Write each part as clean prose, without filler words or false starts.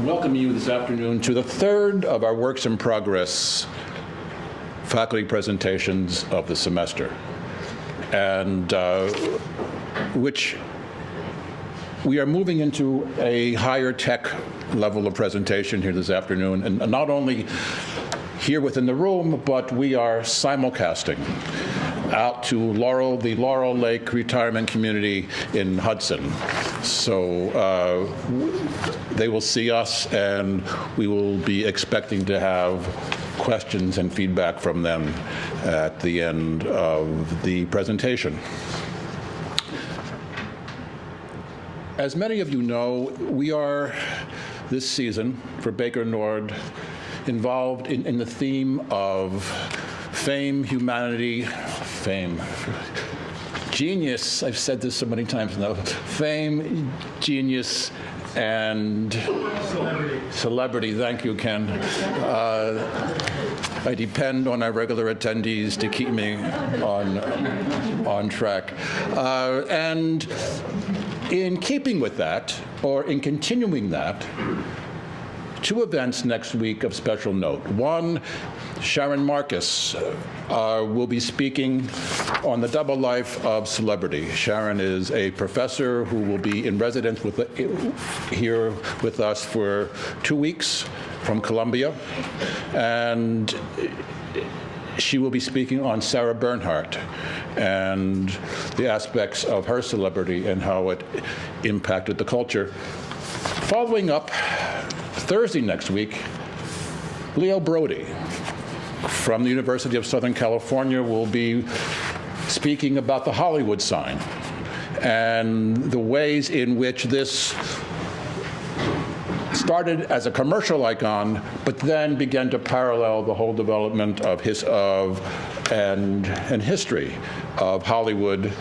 welcome you this afternoon to the third of our Works in Progress faculty presentations of the semester, and which we are moving into a higher tech level of presentation here this afternoon, and not only here within the room, but we are simulcasting out to the Laurel Lake Retirement Community in Hudson. So they will see us, and we will be expecting to have questions and feedback from them at the end of the presentation. As many of you know, we are, this season, for Baker Nord, involved in the theme of fame, humanity, genius, I've said this so many times now, fame, genius, and celebrity. Thank you, Ken. I depend on our regular attendees to keep me on track. And in keeping with that, or in continuing that, two events next week of special note. One, Sharon Marcus will be speaking on the double life of celebrity. Sharon is a professor who will be in residence here with us for 2 weeks from Columbia, and she will be speaking on Sarah Bernhardt and the aspects of her celebrity and how it impacted the culture. Following up, Thursday next week, Leo Brody from the University of Southern California will be speaking about the Hollywood sign and the ways in which this started as a commercial icon, but then began to parallel the whole development of history of Hollywood,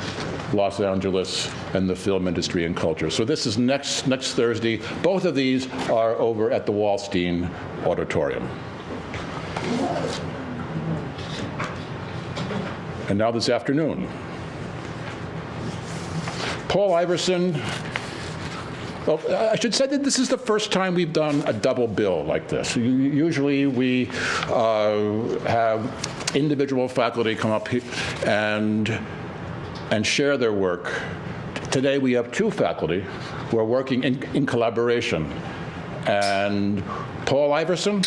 Los Angeles, and the film industry and culture. So this is next Thursday. Both of these are over at the Wallstein Auditorium. And now this afternoon, Paul Iversen. Well, I should say that this is the first time we've done a double bill like this. Usually we have individual faculty come up and share their work. Today we have two faculty who are working in collaboration. And Paul Iversen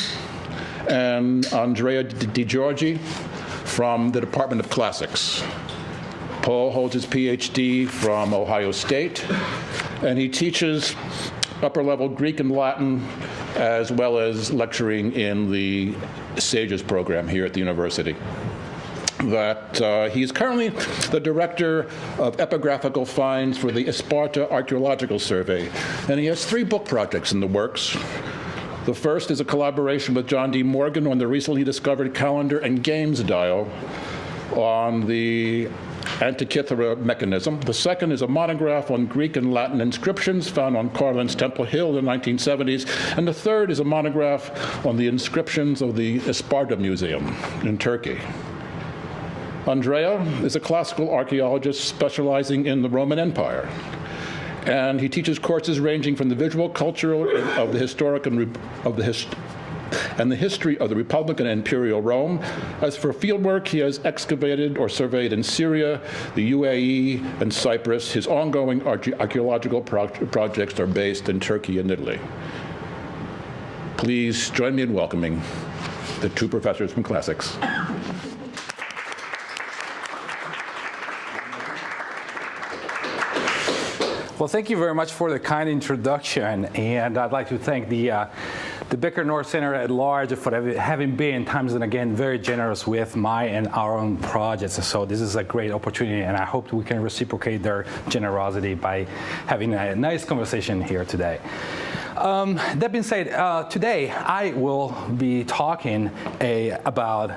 and Andrea De Giorgi from the Department of Classics. Paul holds his PhD from Ohio State, and he teaches upper-level Greek and Latin, as well as lecturing in the SAGES program here at the university. He is currently the director of epigraphical finds for the Sparta Archaeological Survey, and he has 3 book projects in the works. The first is a collaboration with John D. Morgan on the recently discovered calendar and games dial on the Antikythera mechanism. The second is a monograph on Greek and Latin inscriptions found on Carlin's Temple Hill in the 1970s. And the third is a monograph on the inscriptions of the Sparta Museum in Turkey. Andrea is a classical archaeologist specializing in the Roman Empire. And he teaches courses ranging from the visual culture of the historic and the history of the Republic and Imperial Rome. As for fieldwork, he has excavated or surveyed in Syria, the UAE, and Cyprus. His ongoing archaeological projects are based in Turkey and Italy. Please join me in welcoming the two professors from Classics. Well, thank you very much for the kind introduction, and I'd like to thank the Baker Nord Center at large for having been, times and again, very generous with my and our own projects. So this is a great opportunity, and I hope we can reciprocate their generosity by having a nice conversation here today. That being said, today I will be talking about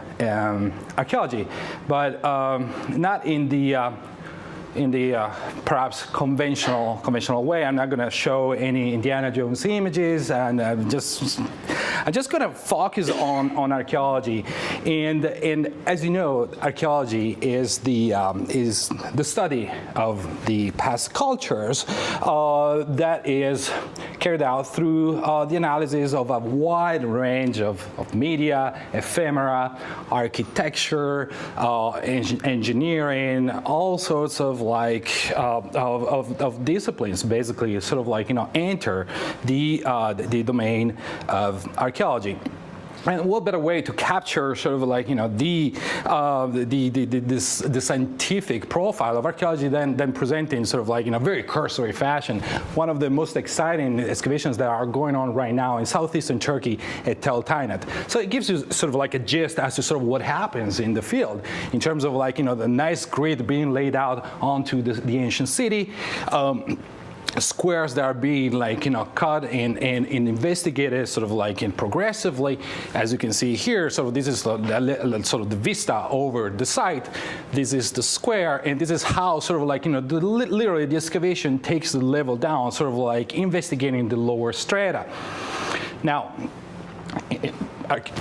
archaeology, but not in the in the perhaps conventional way. I'm not going to show any Indiana Jones images, and I'm just going to focus on archaeology. And as you know, archaeology is the study of the past cultures that is carried out through the analysis of a wide range of media, ephemera, architecture, engineering, all sorts of of disciplines, basically, sort of like, enter the domain of archaeology. And what better way to capture sort of like, the scientific profile of archaeology than presenting sort of like in a very cursory fashion one of the most exciting excavations that are going on right now in southeastern Turkey at Tel Tainat. So it gives you sort of like a gist as to sort of what happens in the field in terms of like, the nice grid being laid out onto the ancient city. Squares that are being cut and investigated sort of progressively, as you can see here. So this is sort of the vista over the site. This is the square, and this is how sort of literally the excavation takes the level down, sort of like investigating the lower strata. Now,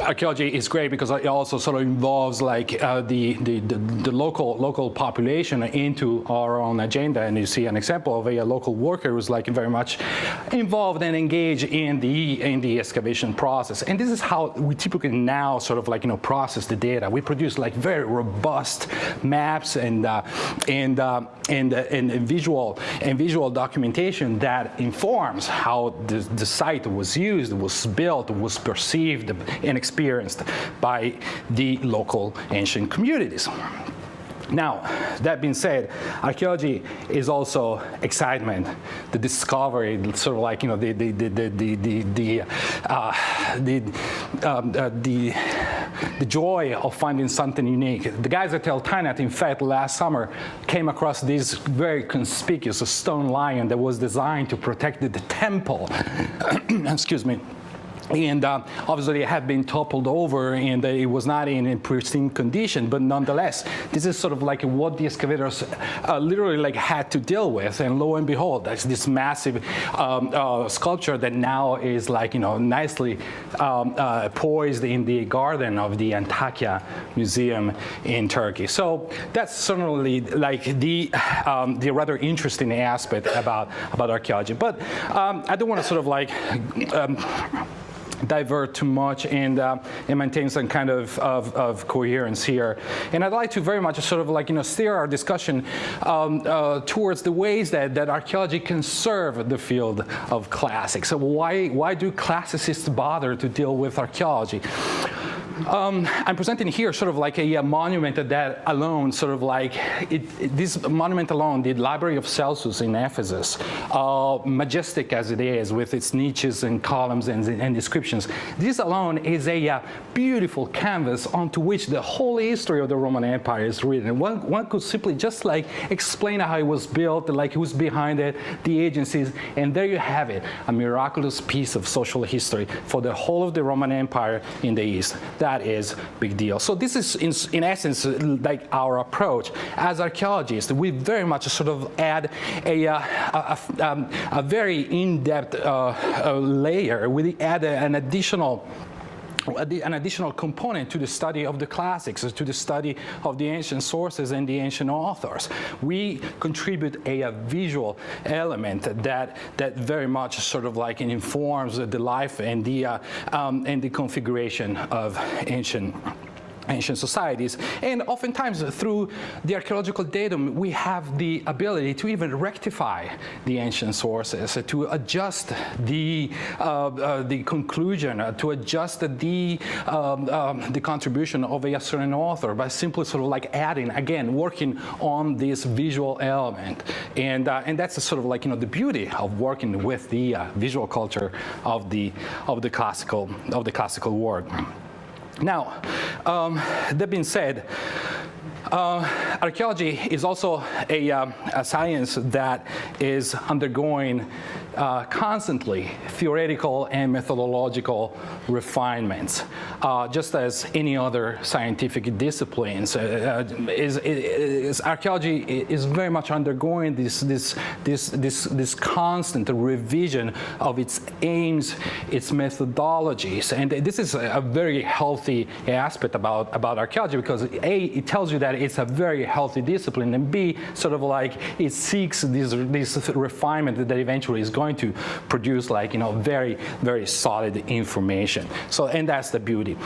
archaeology is great because it also sort of involves the local population into our own agenda, and you see an example of a local worker who's very much involved and engaged in the excavation process. And this is how we typically now sort of process the data. We produce very robust maps and visual documentation that informs how the site was used, was built, was perceived and experienced by the local ancient communities. Now, that being said, archaeology is also excitement, the discovery, sort of the joy of finding something unique. The guys at Tel Tainat, in fact, last summer came across this very conspicuous stone lion that was designed to protect the temple. Excuse me. And obviously it had been toppled over, and it was not in pristine condition, but nonetheless, this is sort of what the excavators literally had to deal with. And lo and behold, that's this massive sculpture that now is nicely poised in the garden of the Antakya Museum in Turkey. So that's certainly the rather interesting aspect about archaeology. But I don't want to sort of divert too much and maintain some kind of coherence here. And I'd like to very much sort of steer our discussion towards the ways that archaeology can serve the field of classics. So why do classicists bother to deal with archaeology? I'm presenting here sort of a monument that alone, sort of this monument alone, the Library of Celsus in Ephesus, majestic as it is with its niches and columns and inscriptions. This alone is a beautiful canvas onto which the whole history of the Roman Empire is written. One could simply just explain how it was built, who's behind it, the agencies, and there you have it, a miraculous piece of social history for the whole of the Roman Empire in the East. That is a big deal. So this is, in essence, our approach. As archaeologists, we very much sort of add a very in-depth layer. We add an additional component to the study of the classics, to the study of the ancient sources and the ancient authors. We contribute a visual element that very much sort of informs the life and the configuration of ancient societies. And oftentimes through the archaeological datum, we have the ability to even rectify the ancient sources, to adjust the conclusion, to adjust the contribution of a certain author by simply sort of adding, again, working on this visual element. And that's sort of the beauty of working with the visual culture of the classical work. Now, that being said, Archaeology is also a science that is undergoing constantly theoretical and methodological refinements, just as any other scientific disciplines. Archaeology is very much undergoing this constant revision of its aims, its methodologies, and this is a very healthy aspect about archaeology, because A, it tells you that it's a very healthy discipline, and B, sort of like it seeks this refinement that eventually is going to produce, like, very, very solid information. So, and that's the beauty.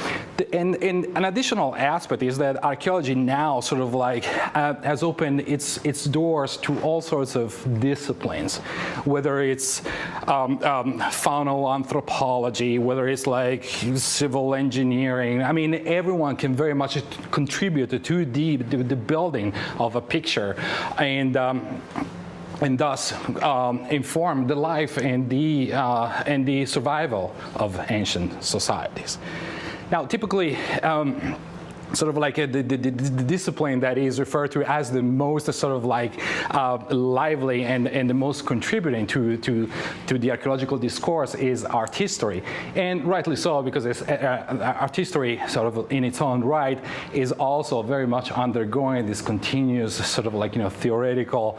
And an additional aspect is that archaeology now sort of like has opened its doors to all sorts of disciplines, whether it's faunal anthropology, whether it's like civil engineering. I mean, everyone can very much contribute to the building of a picture, and thus inform the life and the survival of ancient societies. Now, typically, sort of like the discipline that is referred to as the most sort of like lively and the most contributing to the archaeological discourse is art history, and rightly so, because art history sort of in its own right is also very much undergoing this continuous sort of like theoretical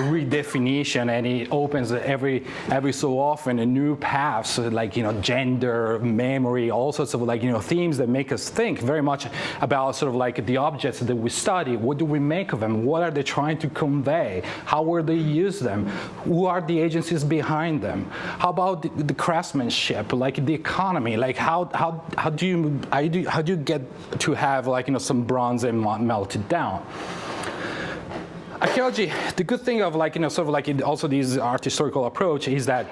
redefinition, and it opens every so often a new paths, like gender, memory, all sorts of like themes that make us think very much about sort of like the objects that we study. What do we make of them? What are they trying to convey? How will they use them? Who are the agencies behind them? How about the craftsmanship, like the economy? Like how do you get to have like some bronze and melted down? Archaeology, the good thing of like sort of like also this art historical approach is that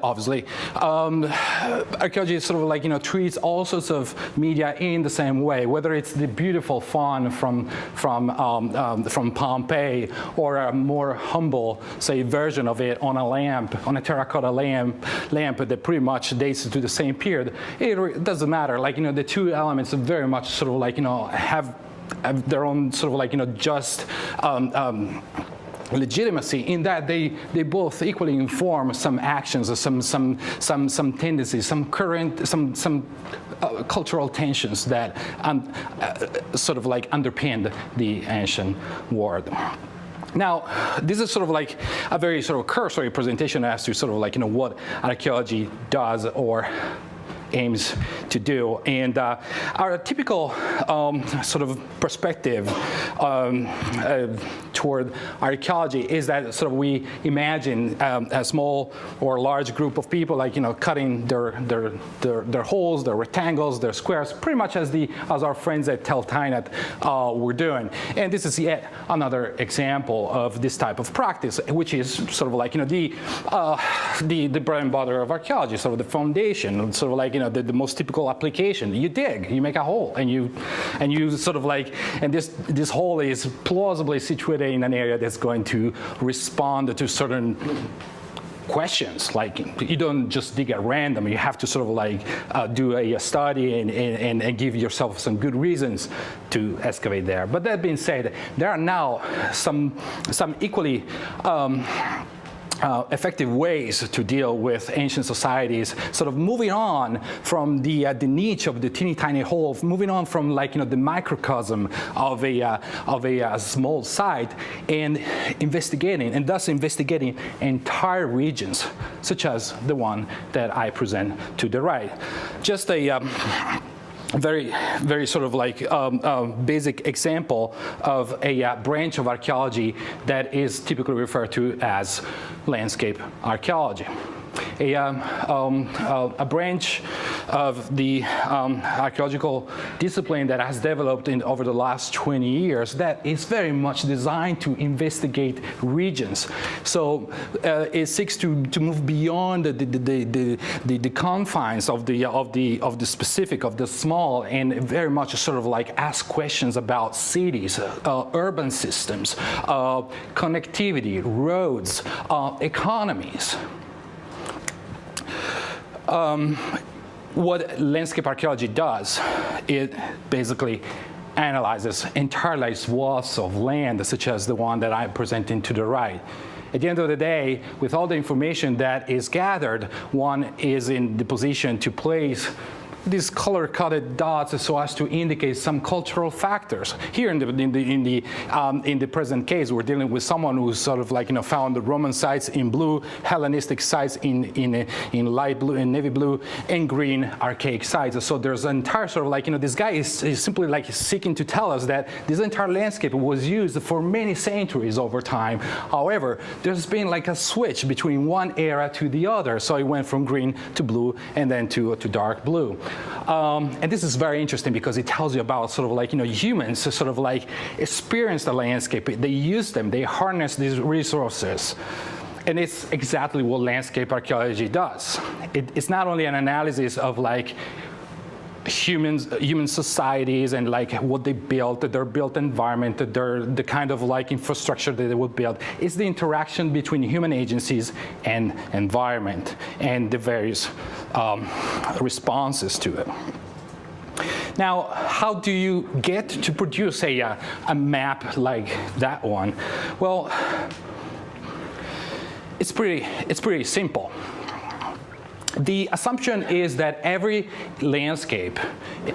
obviously archaeology sort of like treats all sorts of media in the same way, whether it's the beautiful faun from Pompeii, or a more humble, say, version of it on a terracotta lamp that pretty much dates to the same period. It doesn't matter. Like the two elements very much sort of like have their own sort of like just legitimacy, in that they both equally inform some actions, or some tendencies, some cultural tensions that sort of like underpinned the ancient world. Now, this is sort of like a very sort of cursory presentation as to sort of like what archaeology does or aims to do, and our typical sort of perspective toward archaeology is that sort of we imagine a small or large group of people like cutting their holes, their rectangles, their squares, pretty much as our friends at Tel Tainat were doing. And this is yet another example of this type of practice, which is sort of like the bread and butter of archaeology, sort of the foundation, sort of like the most typical application. You dig, you make a hole, and you sort of like, and this hole is plausibly situated in an area that's going to respond to certain questions. Like, you don't just dig at random. You have to sort of like do a study and give yourself some good reasons to excavate there. But that being said, there are now some equally effective ways to deal with ancient societies, sort of moving on from the niche of the teeny tiny hole, moving on from like the microcosm of a small site, and investigating entire regions, such as the one that I present to the right. Just a very, very sort of like basic example of a branch of archaeology that is typically referred to as landscape archaeology. A branch of the archaeological discipline that has developed over the last 20 years that is very much designed to investigate regions. So it seeks to move beyond the confines of the specific, of the small, and very much sort of like ask questions about cities, urban systems, connectivity, roads, economies. What landscape archaeology does, it basically analyzes entire swaths of land, such as the one that I'm presenting to the right. At the end of the day, with all the information that is gathered, one is in the position to place these color-coded dots so as to indicate some cultural factors. Here in the present case, we're dealing with someone who's sort of like, found the Roman sites in blue, Hellenistic sites in light blue and navy blue, and green archaic sites. So there's an entire sort of like, this guy is simply like seeking to tell us that this entire landscape was used for many centuries over time. However, there's been like a switch between one era to the other. So it went from green to blue and then to dark blue. And this is very interesting because it tells you about sort of like, humans sort of like experience the landscape. They use them, they harness these resources. And it's exactly what landscape archaeology does. It's not only an analysis of like human societies and like what they built, their built environment, the kind of like infrastructure that they would build. It's the interaction between human agencies and environment and the various responses to it. Now, how do you get to produce a map like that one? Well, it's pretty simple. The assumption is that every landscape,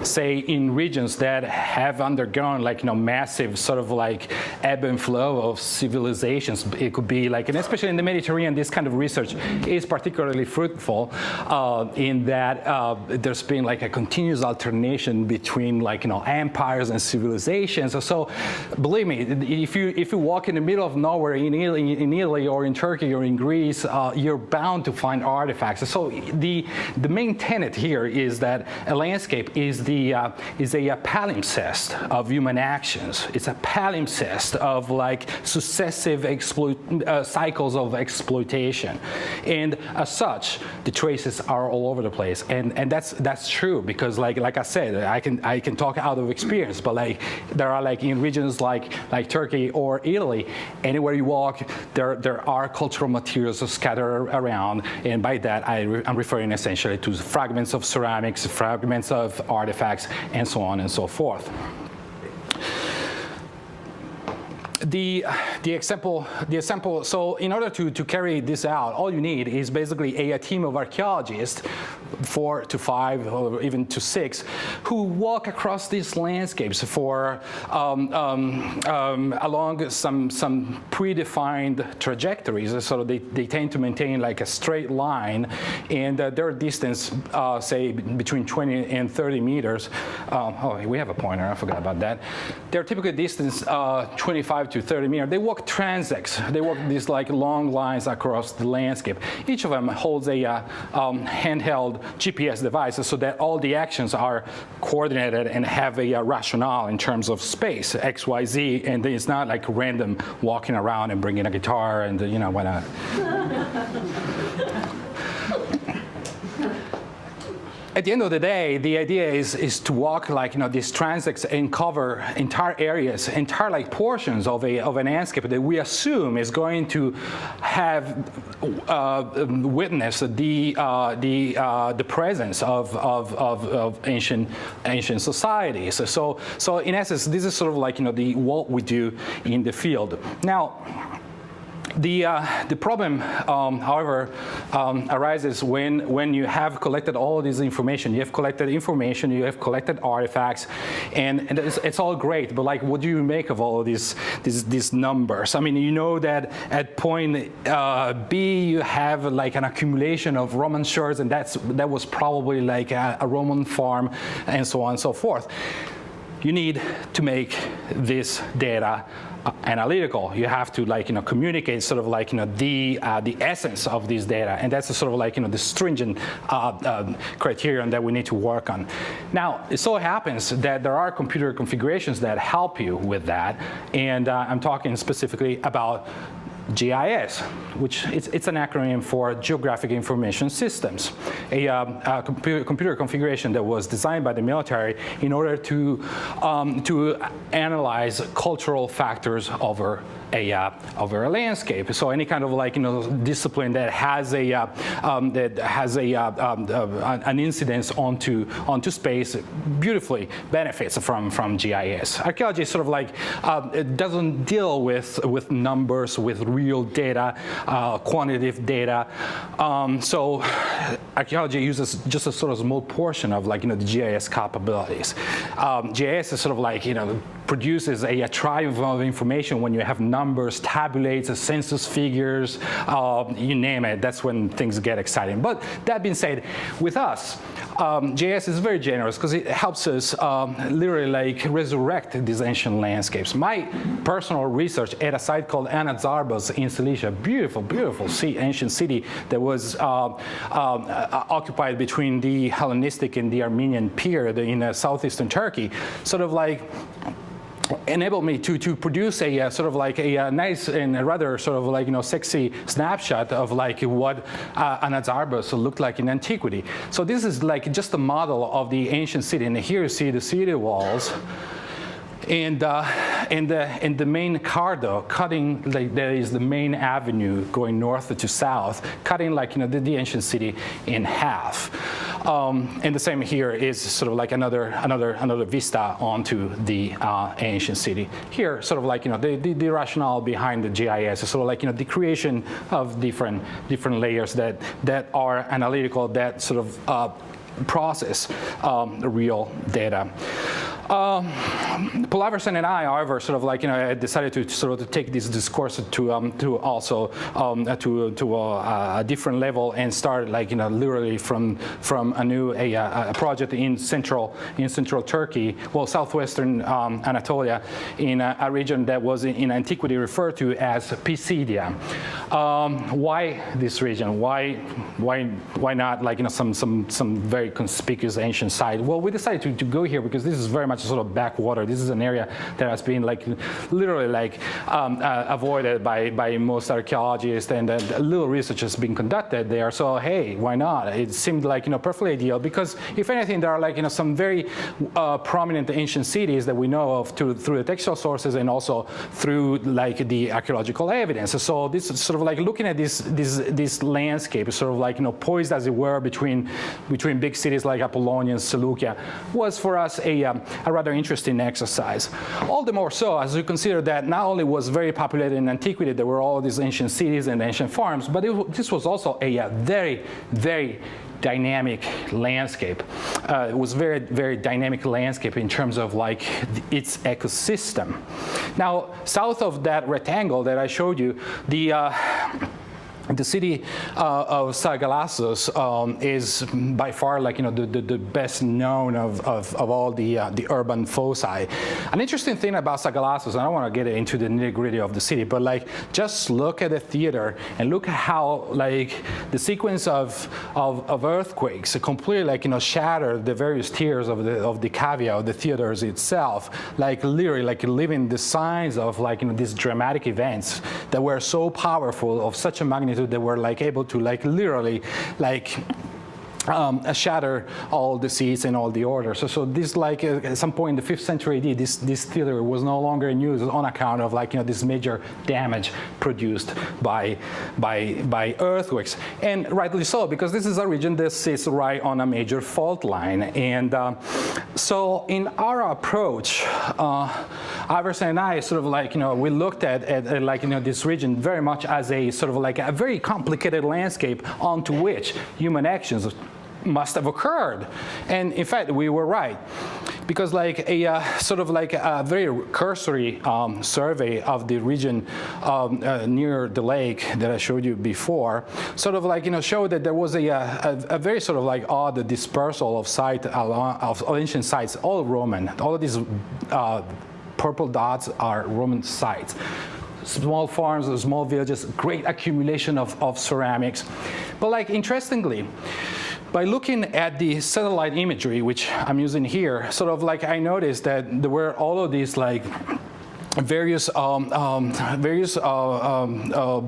say in regions that have undergone like massive sort of like ebb and flow of civilizations, it could be like, and especially in the Mediterranean, this kind of research is particularly fruitful in that there's been like a continuous alternation between like empires and civilizations. So believe me, if you walk in the middle of nowhere in Italy or in Turkey or in Greece, you're bound to find artifacts. So the main tenet here is that a landscape is a palimpsest of human actions. It's a palimpsest of like successive cycles of exploitation, and as such, the traces are all over the place. And that's true because like I said, I can talk out of experience, but like there are like in regions like Turkey or Italy, anywhere you walk, there are cultural materials scattered around, and by that I'm referring essentially to fragments of ceramics, fragments of artifacts, and so on and so forth. The example, so in order to carry this out, all you need is basically a team of archaeologists, 4 to 5 or even to 6, who walk across these landscapes for along some predefined trajectories. So they tend to maintain like a straight line, and their distance, say between 20 and 30 meters. Oh, we have a pointer. I forgot about that. Their typical distance 25 to 30 meters. They walk transects. They walk these like long lines across the landscape. Each of them holds a handheld GPS device so that all the actions are coordinated and have a rationale in terms of space, X, Y, Z, and it's not like random walking around and bringing a guitar and whatnot. At the end of the day, the idea is to walk like these transects and cover entire areas, entire like portions of an landscape that we assume is going to have witnessed the presence of ancient societies. So in essence, this is sort of like what we do in the field. Now, the problem, however, arises when you have collected all of this information. You have collected information, you have collected artifacts, and it's all great. But like, what do you make of all of these numbers? I mean, you know that at point B you have like an accumulation of Roman shards, and that was probably like a Roman farm, and so on and so forth. You need to make this data analytical. You have to communicate sort of the essence of this data, and that's sort of the stringent criterion that we need to work on. Now, it so happens that there are computer configurations that help you with that, and I'm talking specifically about GIS, which it's an acronym for Geographic Information Systems, a computer configuration that was designed by the military in order to analyze cultural factors over a landscape. So any kind of like discipline that has an incidence onto space beautifully benefits from GIS. Archaeology is sort of like it doesn't deal with numbers, with real data, quantitative data. So archaeology uses just a sort of small portion of like the GIS capabilities. GIS is sort of like produces a triumph of information when you have numbers, tabulates, census figures, you name it. That's when things get exciting. But that being said, with us, GIS is very generous because it helps us literally like resurrect these ancient landscapes. My personal research at a site called Anazarbos in Cilicia, beautiful, beautiful ancient city that was occupied between the Hellenistic and the Armenian period in southeastern Turkey, sort of like enabled me to produce a sort of like a nice and rather sort of like sexy snapshot of like what Anazarbos looked like in antiquity. So this is like just a model of the ancient city, and here you see the city walls. And the main cardo cutting, like there is the main avenue going north to south, cutting like the ancient city in half. And the same here is sort of like another vista onto the ancient city. Here, sort of like the rationale behind the GIS is sort of like the creation of different layers that are analytical, that sort of process real data. Iversen and I, however, sort of like decided to sort of take this discourse to also to a different level and start like literally from a new a project in central Turkey, well, southwestern Anatolia, in a region that was in antiquity referred to as Pisidia. Why this region? Why not like some very conspicuous ancient site? Well, we decided to go here because this is very much a sort of backwater. This is an area that has been like literally like avoided by most archaeologists, and little research has been conducted there. So hey, why not? It seemed like perfectly ideal because if anything, there are like some very prominent ancient cities that we know of through the textual sources and also through like the archaeological evidence. So this is sort of like looking at this landscape, sort of like poised as it were between big cities like Apollonia and Seleucia, was for us a rather interesting exercise. All the more so as you consider that not only was very populated in antiquity, there were all these ancient cities and ancient farms, but this was also a very, very dynamic landscape. It was very, very dynamic landscape in terms of like its ecosystem. Now, south of that rectangle that I showed you, the city of Sagalassos is by far like the best known of all the urban foci. An interesting thing about Sagalassos, and I don't want to get into the nitty-gritty of the city, but like just look at the theater and look at how like the sequence of earthquakes completely like shattered the various tiers of the cavea of the theaters itself, like literally like leaving the signs of like these dramatic events that were so powerful, of such a magnitude, that were like able to like literally like shatter all the seats and all the orders. So this like at some point in the 5th century AD, this theater was no longer in use on account of like this major damage produced by earthquakes, and rightly so, because this is a region that sits right on a major fault line. And so in our approach, Iversen and I sort of like we looked at like this region very much as a sort of like a very complicated landscape onto which human actions must have occurred. And in fact, we were right, because like a sort of like a very cursory survey of the region near the lake that I showed you before, sort of like showed that there was a very sort of like odd dispersal of of ancient sites, all Roman. All of these purple dots are Roman sites. Small farms, small villages, great accumulation of ceramics. But like interestingly, by looking at the satellite imagery, which I'm using here, sort of like I noticed that there were all of these like various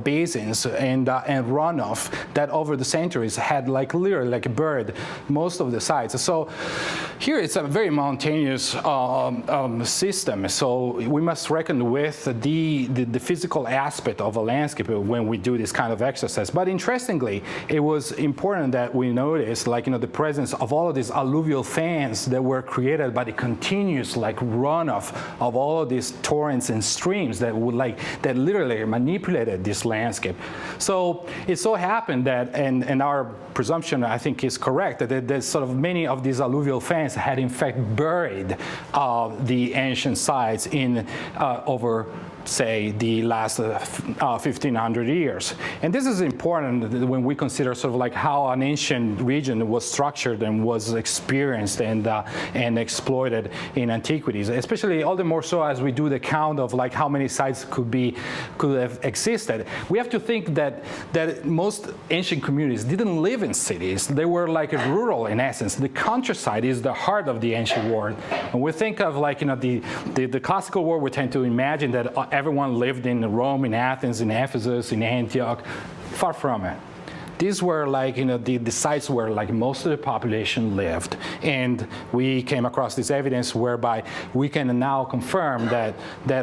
basins and runoff that over the centuries had like literally like buried most of the sites. So here it's a very mountainous system. So we must reckon with the physical aspect of a landscape when we do this kind of exercise. But interestingly, it was important that we notice like the presence of all of these alluvial fans that were created by the continuous like runoff of all of these torrents and streams that literally manipulated this landscape. So it so happened that, and our presumption I think is correct, that there's sort of many of these alluvial fans had in fact buried the ancient sites in over say the last 1,500 years. And this is important when we consider sort of like how an ancient region was structured and was experienced and exploited in antiquities, especially all the more so as we do the count of like how many sites could have existed. We have to think that most ancient communities didn't live in cities. They were like rural in essence. The countryside is the heart of the ancient world. When we think of like the classical world, we tend to imagine that everyone lived in Rome, in Athens, in Ephesus, in Antioch. Far from it. These were like, the sites where like most of the population lived. And we came across this evidence whereby we can now confirm that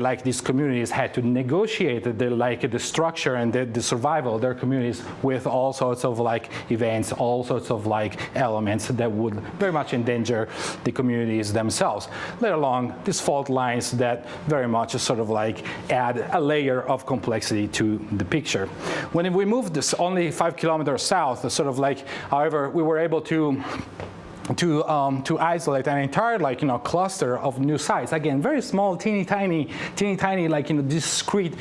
like these communities had to negotiate the structure and the survival of their communities with all sorts of like events, all sorts of like elements that would very much endanger the communities themselves, let alone these fault lines that very much sort of like add a layer of complexity to the picture. When we moved this only 5 kilometers south, sort of like, however, we were able to isolate an entire cluster of new sites. Again, very small, teeny tiny like discrete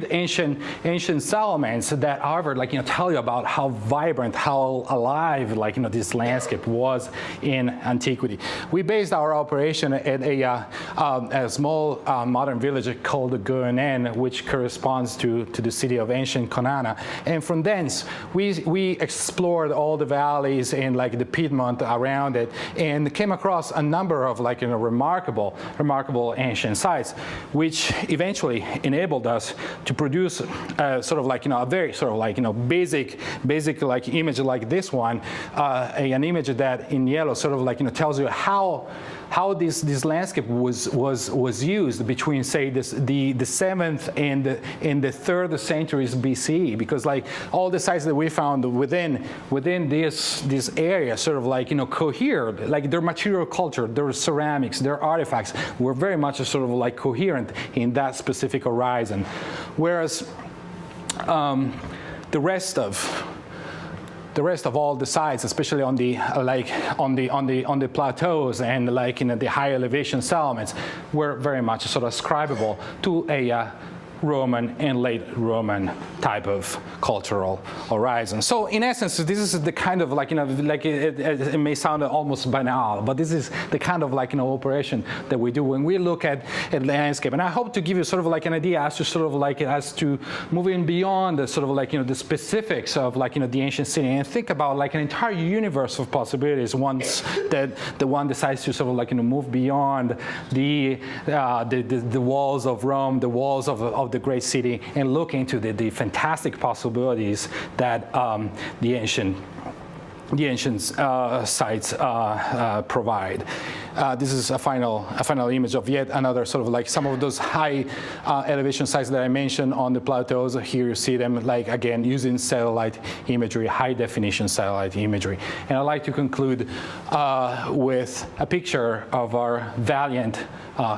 ancient settlements that, however, tell you about how vibrant, how alive this landscape was in antiquity. We based our operation at a small modern village called Goenen, which corresponds to the city of ancient Conana, and from thence we explored all the valleys and the Piedmont around it, and came across a number of remarkable ancient sites, which eventually enabled us to produce a very basic image like this one, an image that in yellow tells you how this landscape was used between, say, the 7th and the 3rd centuries BCE, because all the sites that we found within this area cohered, their material culture, their ceramics, their artifacts were very much coherent in that specific horizon, whereas the rest of all the sites, especially on the plateaus and the high elevation settlements, were very much ascribable to a Roman and late Roman type of cultural horizon. So in essence, this is the kind of it may sound almost banal, but this is the kind of operation that we do when we look at landscape. And I hope to give you an idea as to as to moving beyond the the specifics of the ancient city and think about an entire universe of possibilities once that the one decides to move beyond the walls of Rome, the walls of the great city, and look into the fantastic possibilities that the ancient sites provide. This is a final image of yet another some of those high elevation sites that I mentioned on the plateaus. Here you see them again using satellite imagery, high definition satellite imagery. And I'd like to conclude with a picture of our valiant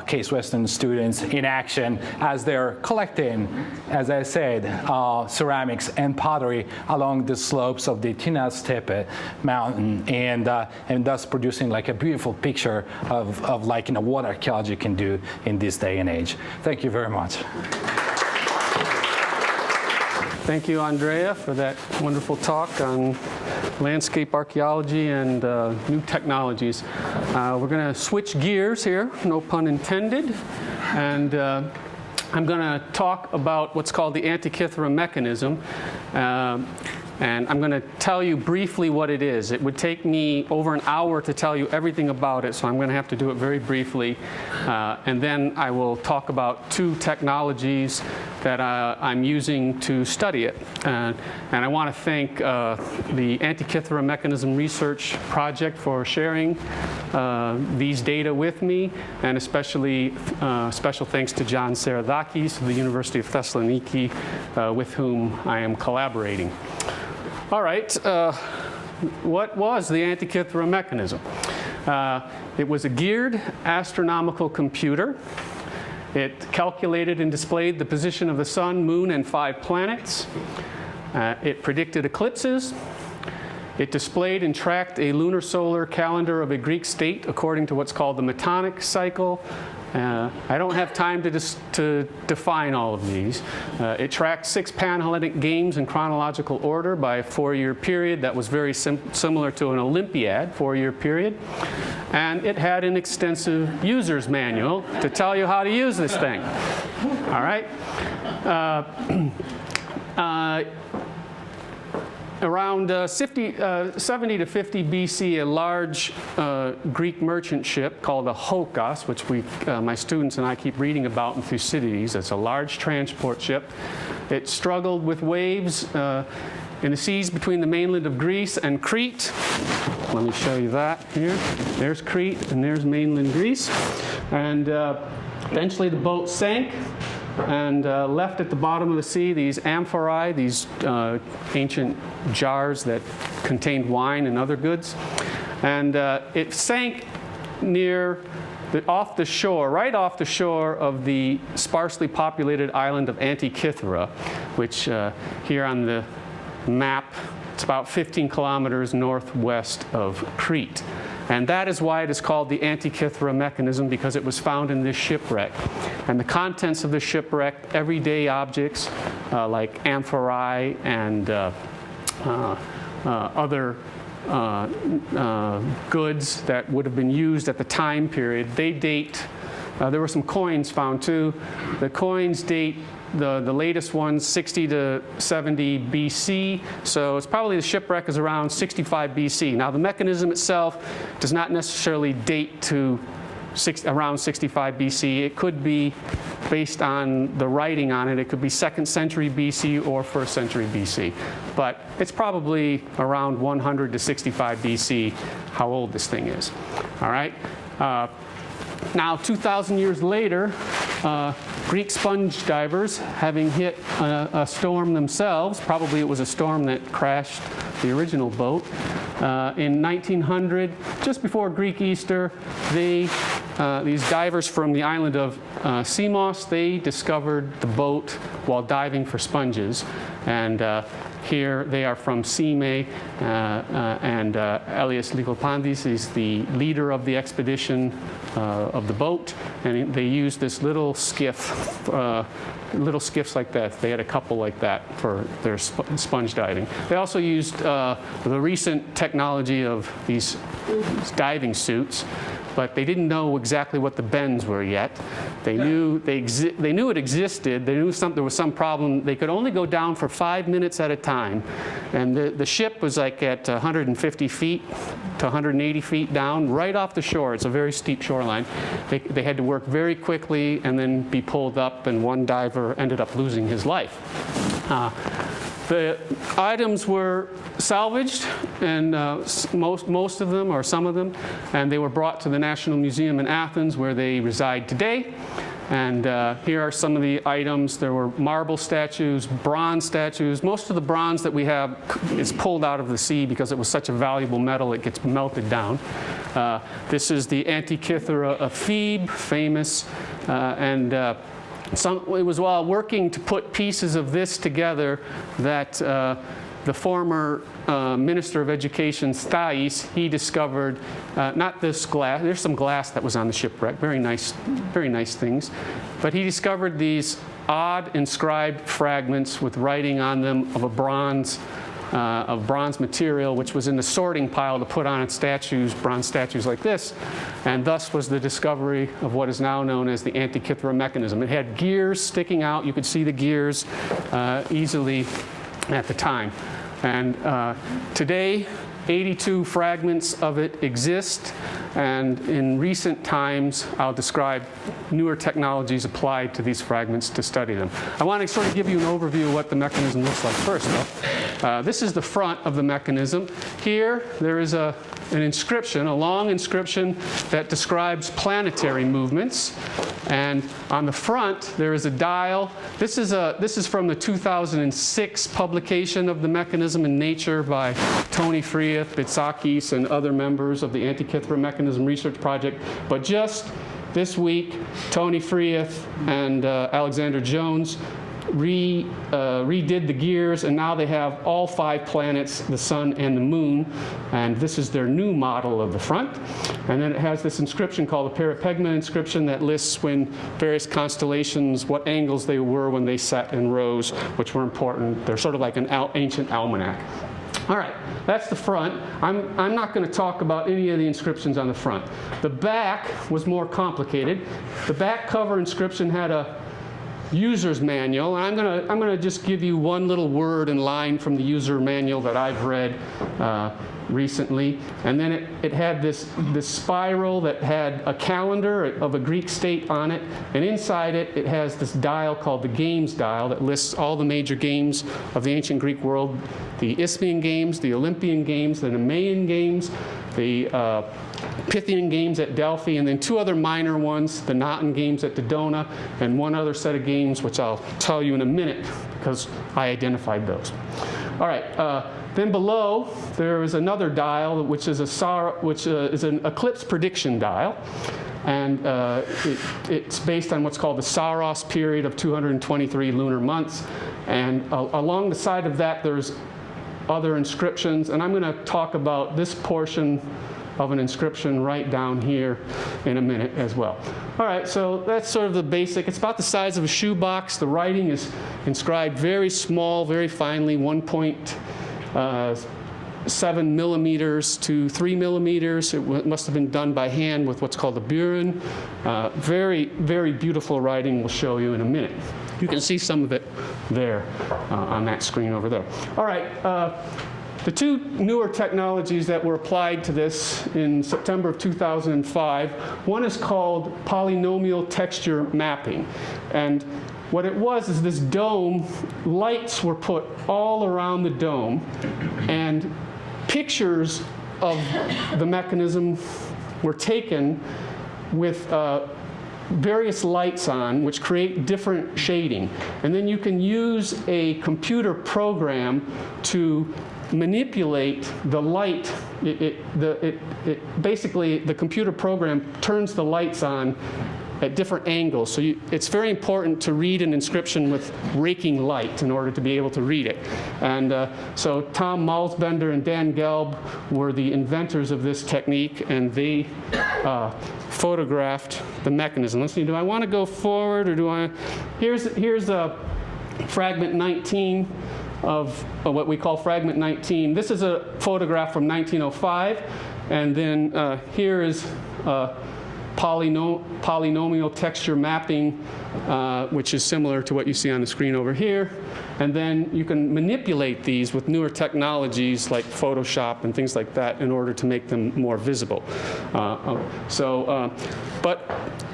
Case Western students in action as they're collecting, as I said, ceramics and pottery along the slopes of the Tinas Tepe mountain, and thus producing a beautiful picture of what archaeology can do in this day and age. Thank you very much. Thank you, Andrea, for that wonderful talk on landscape archaeology and new technologies. We're going to switch gears here, no pun intended, and I'm going to talk about what's called the Antikythera mechanism. And I'm going to tell you briefly what it is. It would take me over an hour to tell you everything about it, so I'm going to have to do it very briefly. And then I will talk about 2 technologies that I'm using to study it. And I want to thank the Antikythera Mechanism Research Project for sharing these data with me, and especially special thanks to John Saradakis of the University of Thessaloniki, with whom I am collaborating. All right, what was the Antikythera mechanism? It was a geared astronomical computer. It calculated and displayed the position of the sun, moon, and 5 planets. It predicted eclipses. It displayed and tracked a lunar solar calendar of a Greek state according to what's called the Metonic cycle. I don't have time to define all of these. It tracked 6 Panhellenic games in chronological order by a 4-year period. That was very similar to an Olympiad 4-year period. And it had an extensive user's manual to tell you how to use this thing. All right? Around 70 to 50 BC, a large Greek merchant ship called a Hokos, which my students and I keep reading about in Thucydides. It's a large transport ship. It struggled with waves in the seas between the mainland of Greece and Crete. Let me show you that here. There's Crete and there's mainland Greece. And eventually the boat sank and left at the bottom of the sea these amphorae, these ancient jars that contained wine and other goods. And it sank near off the shore, right off the shore of the sparsely populated island of Antikythera, which here on the map, it's about 15 kilometers northwest of Crete. And that is why it is called the Antikythera mechanism, because it was found in this shipwreck. And the contents of the shipwreck, everyday objects like amphorae and other goods that would have been used at the time period, they date, there were some coins found too. The coins date, the latest ones, 60 to 70 BC. So it's probably the shipwreck is around 65 BC. Now the mechanism itself does not necessarily date to around 65 BC. It could be based on the writing on it. It could be 2nd century BC or 1st century BC. But it's probably around 100 to 65 BC how old this thing is. All right. Now, 2,000 years later, Greek sponge divers, having hit a storm themselves, probably it was a storm that crashed the original boat, in 1900, just before Greek Easter, these divers from the island of Samos, they discovered the boat while diving for sponges. And here they are from Syme, and Elias Lycopandis is the leader of the expedition of the boat, and they used this little skiff, little skiffs like that. They had a couple like that for their sponge diving. They also used the recent technology of these diving suits, but they didn't know exactly what the bends were yet. They knew it existed. They knew there was some problem. They could only go down for 5 minutes at a time, and the ship was like at 150 feet to 180 feet down, right off the shore. It's a very steep shoreline. They had to work very quickly and then be pulled up, and one diver ended up losing his life. The items were salvaged, and most of them, or some of them, and they were brought to the National Museum in Athens, where they reside today. And here are some of the items. There were marble statues, bronze statues. Most of the bronze that we have is pulled out of the sea because it was such a valuable metal, it gets melted down. This is the Antikythera of Thebe, famous, and it was while working to put pieces of this together that the former Minister of Education, Thais, he discovered not this glass. There's some glass that was on the shipwreck, very nice things. But he discovered these odd inscribed fragments with writing on them of bronze material, which was in the sorting pile to put on statues, bronze statues like this, and thus was the discovery of what is now known as the Antikythera mechanism. It had gears sticking out. You could see the gears easily at the time. And today, 82 fragments of it exist, and in recent times, I'll describe newer technologies applied to these fragments to study them. I want to sort of give you an overview of what the mechanism looks like first, though. This is the front of the mechanism. Here, there is an inscription, a long inscription that describes planetary movements. And on the front, there is a dial. This is from the 2006 publication of the mechanism in Nature by Tony Freeth, Bitsakis, and other members of the Antikythera Mechanism Research Project. But just this week, Tony Freeth and Alexander Jones redid the gears, and now they have all 5 planets, the sun and the moon, and this is their new model of the front. And then it has this inscription called the Parapegma inscription that lists when various constellations, what angles they were when they set and rose, which were important. They're sort of like an ancient almanac. All right, that's the front. I'm not going to talk about any of the inscriptions on the front. The back was more complicated. The back cover inscription had a user's manual. And I'm going to just give you one little word and line from the user manual that I've read recently. And then it had this spiral that had a calendar of a Greek state on it. And inside it has this dial called the games dial that lists all the major games of the ancient Greek world: the Isthmian games, the Olympian games, the Nemean games, the Pythian games at Delphi, and then 2 other minor ones, the Notan games at Dodona, and 1 other set of games, which I'll tell you in a minute because I identified those. All right. Then below, there is another dial, which is an eclipse prediction dial. And it's based on what's called the Saros period of 223 lunar months. And along the side of that, there's other inscriptions. And I'm going to talk about this portion of an inscription right down here in a minute as well. All right, so that's sort of the basic. It's about the size of a shoebox. The writing is inscribed very small, very finely, 1.7 millimeters to 3 millimeters. It must have been done by hand with what's called a burin. Very, very beautiful writing. We'll show you in a minute. You can see some of it there on that screen over there. All right. The 2 newer technologies that were applied to this in September of 2005, one is called polynomial texture mapping. And what it was is this dome, lights were put all around the dome, and pictures of the mechanism were taken with various lights on, which create different shading. And then you can use a computer program to manipulate the light. Basically, the computer program turns the lights on at different angles. So it's very important to read an inscription with raking light in order to be able to read it. And so Tom Malsbender and Dan Gelb were the inventors of this technique, and they photographed the mechanism. Let's see, do I want to go forward, or do I? Here's fragment 19 of what we call fragment 19. This is a photograph from 1905, and then here is polynomial texture mapping, which is similar to what you see on the screen over here. And then you can manipulate these with newer technologies like Photoshop and things like that in order to make them more visible. But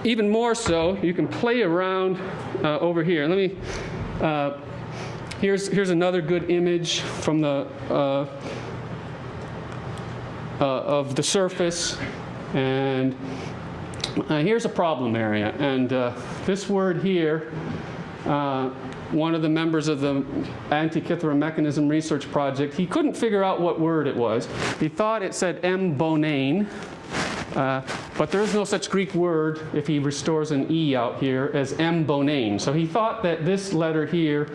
even more so, you can play around over here. Let me. Here's another good image from the of the surface, and here's a problem area. And this word here, one of the members of the Antikythera Mechanism Research Project, he couldn't figure out what word it was. He thought it said mbonane, but there is no such Greek word, if he restores an E out here, as mbonane. So he thought that this letter here,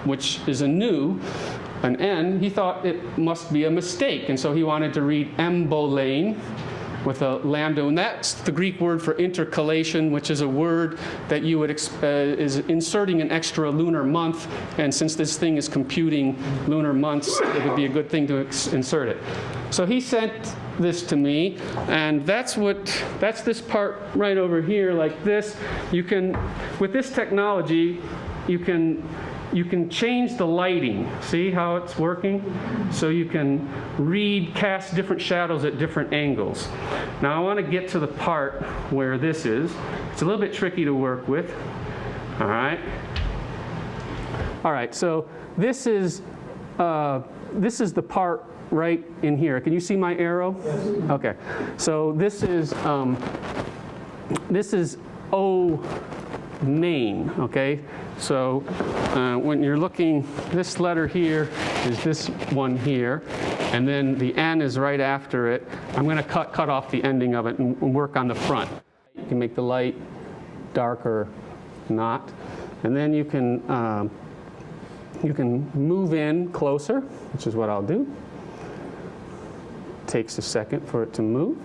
which is an N, he thought it must be a mistake. And so he wanted to read mbolane with a lambda. And that's the Greek word for intercalation, which is a word that you would is inserting an extra lunar month. And since this thing is computing lunar months, it would be a good thing to insert it. So he sent this to me, and that's this part right over here, like this. You can, with this technology, you can you can change the lighting. See how it's working? So you can cast different shadows at different angles. Now I want to get to the part where this is. It's a little bit tricky to work with. All right. All right, so this is the part right in here. Can you see my arrow? Yes. Okay. So this is O main, okay? So when you're looking, this letter here is this one here, and then the N is right after it. I'm going to cut off the ending of it and work on the front. You can make the light darker, not, and then you can move in closer, which is what I'll do. Takes a second for it to move.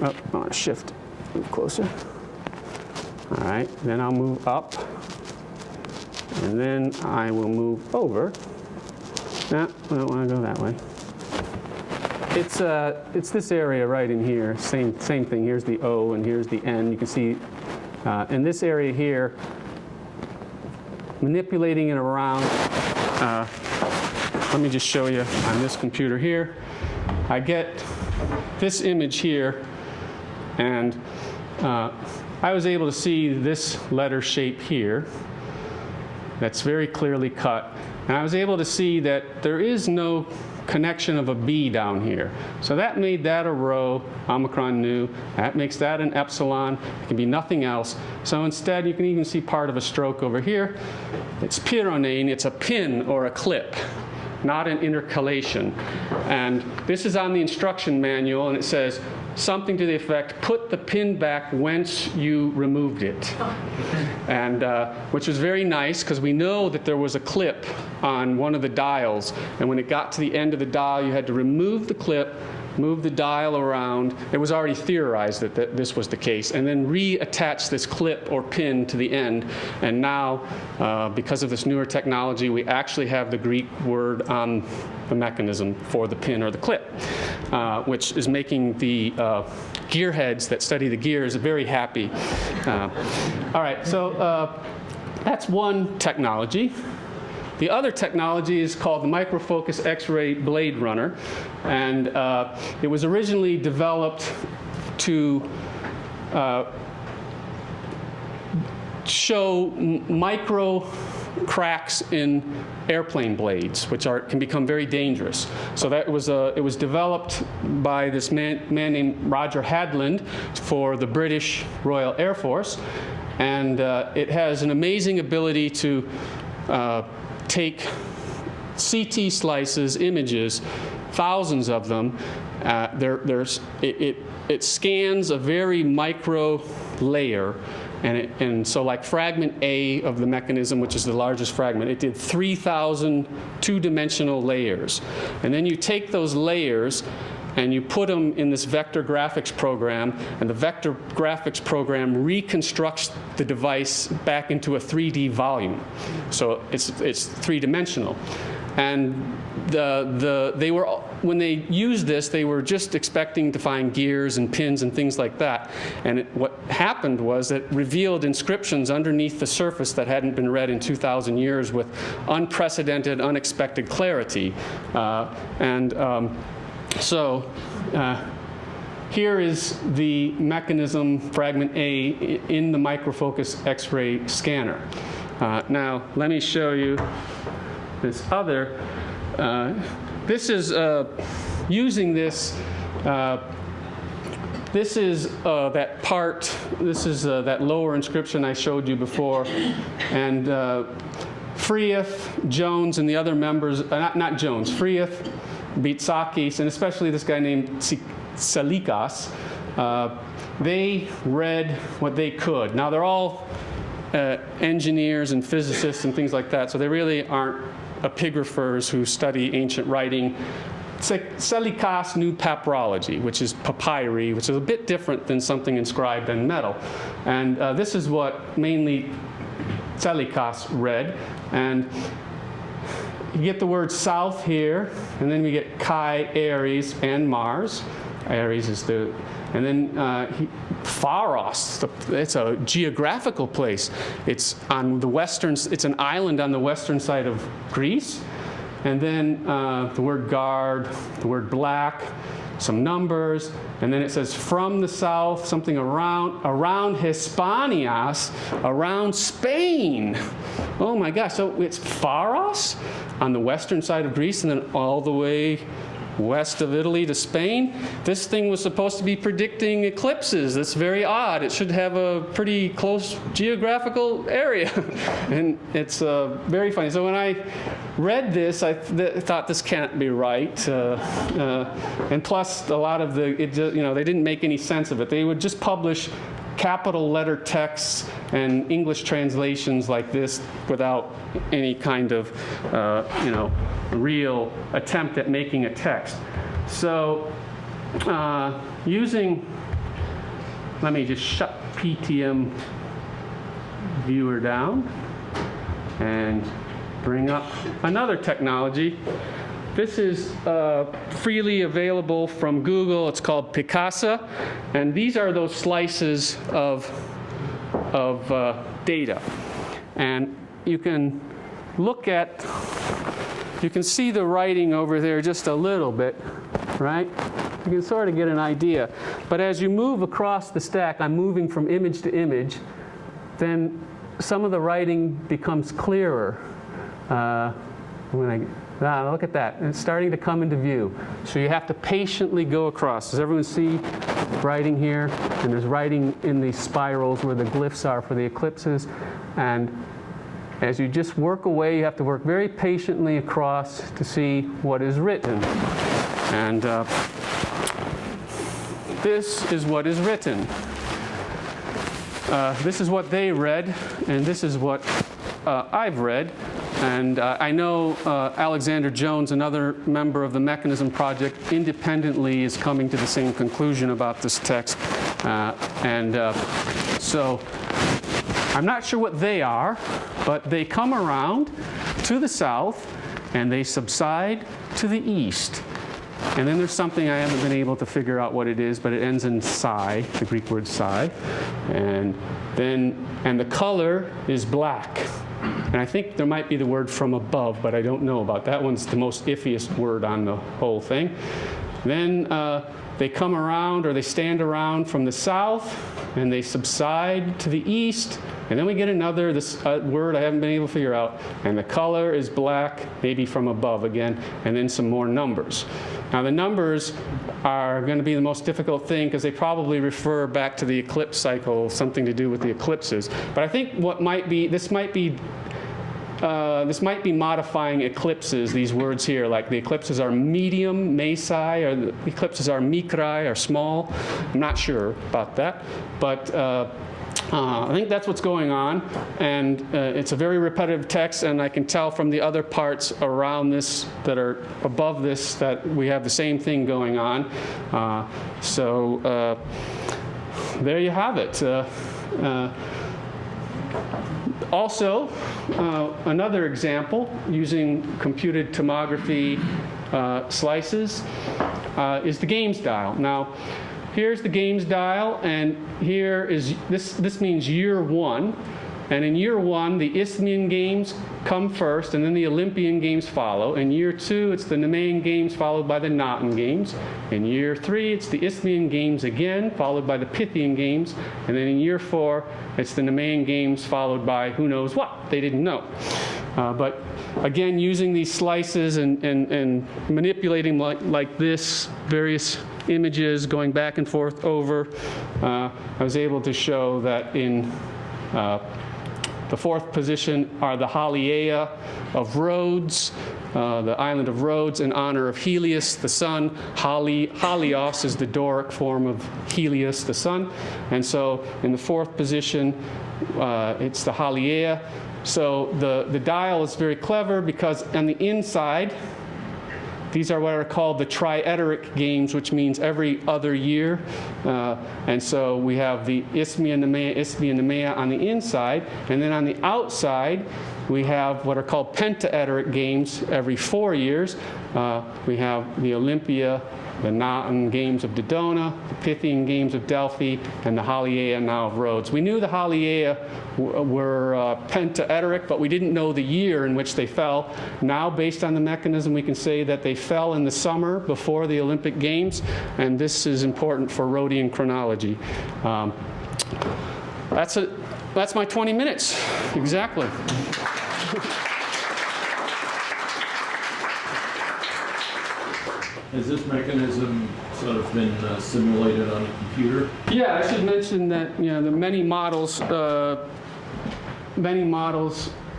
Oh, I want to shift, move closer. All right, then I'll move up, and then I will move over. No, I don't want to go that way. It's this area right in here. Same thing. Here's the O, and here's the N. You can see in this area here, manipulating it around. Let me just show you on this computer here. I get this image here, and I was able to see this letter shape here that's very clearly cut. And I was able to see that there is no connection of a B down here. So that made that a rho, Omicron nu. That makes that an epsilon. It can be nothing else. So instead, you can even see part of a stroke over here. It's pyronane. It's a pin or a clip, not an intercalation. And this is on the instruction manual, and it says something to the effect, put the pin back whence you removed it. And which was very nice, because we know that there was a clip on one of the dials, and when it got to the end of the dial, you had to remove the clip, move the dial around. It was already theorized that this was the case, and then reattach this clip or pin to the end. And now, because of this newer technology, we actually have the Greek word on the mechanism for the pin or the clip, which is making the gearheads that study the gears very happy. All right, so that's one technology. The other technology is called the microfocus X-ray blade runner, and it was originally developed to show micro cracks in airplane blades, which can become very dangerous. So that was it was developed by this man named Roger Hadland for the British Royal Air Force, and it has an amazing ability to take CT slices, images, thousands of them. It scans a very micro layer, and so like fragment A of the mechanism, which is the largest fragment, it did 3,000 two-dimensional layers. And then you take those layers and you put them in this vector graphics program, and the vector graphics program reconstructs the device back into a 3D volume. So it's three-dimensional. And when they used this, they were just expecting to find gears and pins and things like that. And what happened was it revealed inscriptions underneath the surface that hadn't been read in 2,000 years with unprecedented, unexpected clarity. So here is the mechanism, fragment A, in the microfocus X-ray scanner. Now, let me show you this other. This is using this. This is that part. This is that lower inscription I showed you before. And Frieth, Jones, and the other members, not Jones, Frieth, Bitsakis, and especially this guy named Tsalikas, they read what they could. Now, they're all engineers and physicists and things like that, so they really aren't epigraphers who study ancient writing. Tsalikas knew papyrology, which is papyri, which is a bit different than something inscribed in metal. And this is what mainly Tsalikas read. And you get the word south here, and then we get Chi, Aries, and Mars. Aries is and then Pharos. It's a geographical place. It's on the western. It's an island on the western side of Greece. And then the word guard, the word black, some numbers, and then it says from the south, something around Hispanias, around Spain. Oh my gosh, so it's Pharos on the western side of Greece and then all the way west of Italy to Spain. This thing was supposed to be predicting eclipses. That's very odd. It should have a pretty close geographical area. And it's very funny. So when I read this, I thought this can't be right. And plus, a lot of they didn't make any sense of it. They would just publish capital letter texts and English translations like this without any kind of, real attempt at making a text. So let me just shut PTM viewer down and bring up another technology. This is freely available from Google. It's called Picasa, and these are those slices of data. And you can you can see the writing over there just a little bit, right? You can sort of get an idea. But as you move across the stack, I'm moving from image to image, then some of the writing becomes clearer. Look at that. It's starting to come into view. So you have to patiently go across. Does everyone see writing here? And there's writing in these spirals where the glyphs are for the eclipses. And as you just work away, you have to work very patiently across to see what is written. And this is what is written. This is what they read, and this is what I've read. And I know Alexander Jones, another member of the Mechanism Project, independently is coming to the same conclusion about this text. So I'm not sure what they are, but they come around to the south and they subside to the east. And then there's something I haven't been able to figure out what it is, but it ends in psi, the Greek word psi. And the color is black. And I think there might be the word from above, but I don't know about that. One's the most iffiest word on the whole thing. Then they come around, or they stand around from the south, and they subside to the east. And then we get another word I haven't been able to figure out. And the color is black, maybe from above again, and then some more numbers. Now the numbers are going to be the most difficult thing because they probably refer back to the eclipse cycle, something to do with the eclipses. But I think this might be modifying eclipses, these words here, like the eclipses are medium, mesai, or the eclipses are mikrai, or small. I'm not sure about that, but I think that's what's going on, and it's a very repetitive text, and I can tell from the other parts around this that are above this that we have the same thing going on. So there you have it. Also, another example using computed tomography slices is the games dial. Now, here's the games dial, and here is this means year one. And in year one, the Isthmian Games come first, and then the Olympian Games follow. In year two, it's the Nemean Games followed by the Nauten Games. In year three, it's the Isthmian Games again, followed by the Pythian Games. And then in year four, it's the Nemean Games followed by who knows what. They didn't know. But again, using these slices and manipulating like this, various images going back and forth over, I was able to show that in the fourth position are the Haliaea of Rhodes, the island of Rhodes, in honor of Helios, the sun. Halios is the Doric form of Helios, the sun. And so in the fourth position, it's the Haliaea. So the dial is very clever because on the inside, these are what are called the triederic games, which means every other year. And so we have the Isthmian Nemea on the inside. And then on the outside, we have what are called pentaederic games every 4 years. We have the Olympia, the Naatan games of Dodona, the Pythian games of Delphi, and the Haliea now of Rhodes. We knew the Haliea were pentaedric, but we didn't know the year in which they fell. Now, based on the mechanism, we can say that they fell in the summer before the Olympic Games, and this is important for Rhodian chronology. That's my 20 minutes, exactly. Has this mechanism sort of been simulated on a computer? Yeah, I should mention that the many models.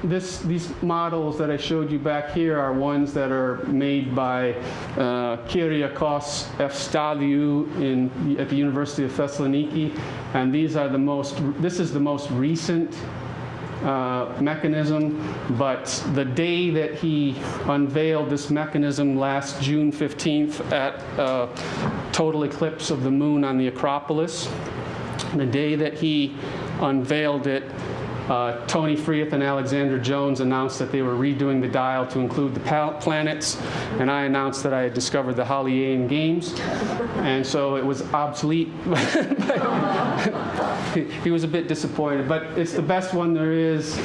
These models that I showed you back here are ones that are made by Kyriakos Efstaliou at the University of Thessaloniki, and this is the most recent mechanism, but the day that he unveiled this mechanism last June 15th at total eclipse of the moon on the Acropolis, the day that he unveiled it, Tony Freeth and Alexander Jones announced that they were redoing the dial to include the planets, and I announced that I had discovered the Haliaean games, and so it was obsolete. He was a bit disappointed, but it's the best one there is,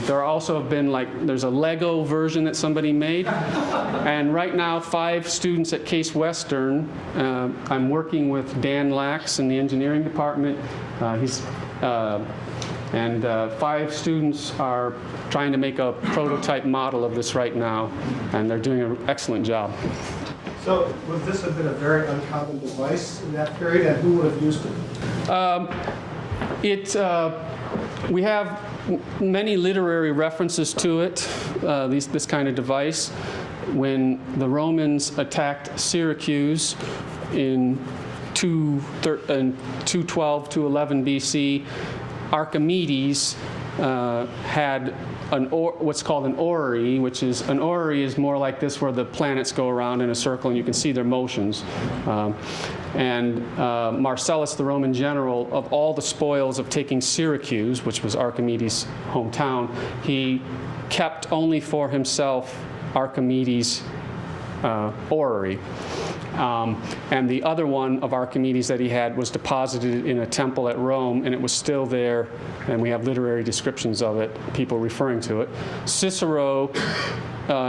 there also have been, there's a Lego version that somebody made. And right now, 5 students at Case Western, I'm working with Dan Lax in the engineering department. 5 students are trying to make a prototype model of this right now, and they're doing an excellent job. So would this have been a very uncommon device in that period, and who would have used it? We have many literary references to it, this kind of device. When the Romans attacked Syracuse in 212 to 11 BC, Archimedes had what's called an orrery, which is an orrery is more like this, where the planets go around in a circle and you can see their motions. Marcellus, the Roman general, of all the spoils of taking Syracuse, which was Archimedes' hometown, he kept only for himself Archimedes' orrery. And the other one of Archimedes that he had was deposited in a temple at Rome, and it was still there, and we have literary descriptions of it, people referring to it. Cicero,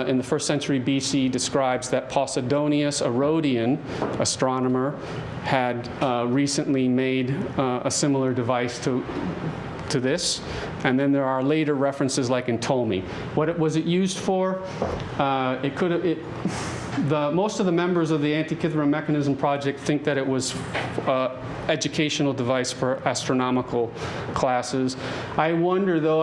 in the 1st century BC, describes that Posidonius, a Rhodian astronomer, had recently made a similar device to this. And then there are later references like in Ptolemy. What was it used for? Most of the members of the Antikythera Mechanism Project think that it was educational device for astronomical classes. I wonder, though,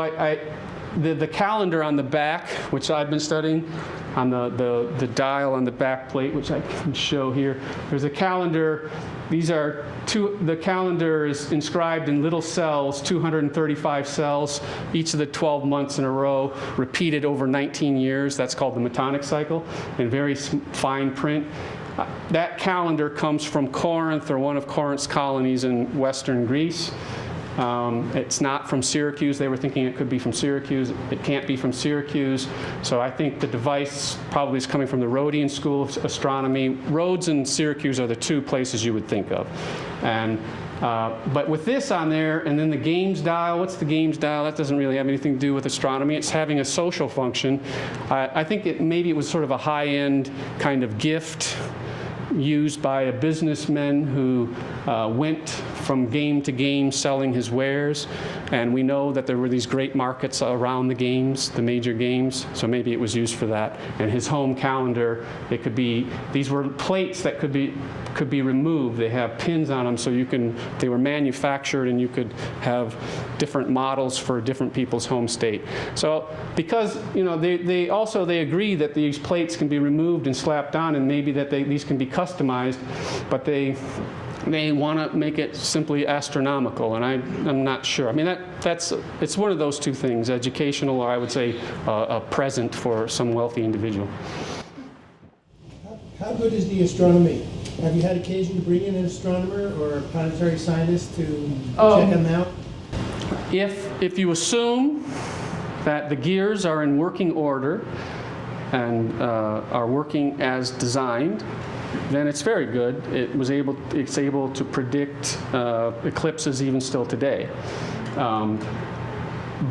the calendar on the back, which I've been studying, on the dial on the back plate, which I can show here, there's a calendar. The calendar is inscribed in little cells, 235 cells, each of the 12 months in a row, repeated over 19 years. That's called the Metonic cycle, in very fine print. That calendar comes from Corinth, or one of Corinth's colonies in western Greece. It's not from Syracuse. They were thinking it could be from Syracuse. It can't be from Syracuse. So I think the device probably is coming from the Rhodian school of astronomy. Rhodes and Syracuse are the 2 places you would think of. But with this on there, and then the games dial, what's the games dial? That doesn't really have anything to do with astronomy. It's having a social function. I think maybe it was sort of a high-end kind of gift used by a businessman who went from game to game selling his wares. And we know that there were these great markets around the games, the major games, so maybe it was used for that. And his home calendar, it could be, these were plates that could be removed. They have pins on them, so they were manufactured, and you could have different models for different people's home state. So because they agree that these plates can be removed and slapped on, and maybe that these can be customized, but they want to make it simply astronomical, and I'm not sure. I mean, it's one of those 2 things, educational, or I would say a present for some wealthy individual. How good is the astronomy? Have you had occasion to bring in an astronomer or a planetary scientist to check them out? If you assume that the gears are in working order, and are working as designed, then it's very good. It's able to predict eclipses even still today.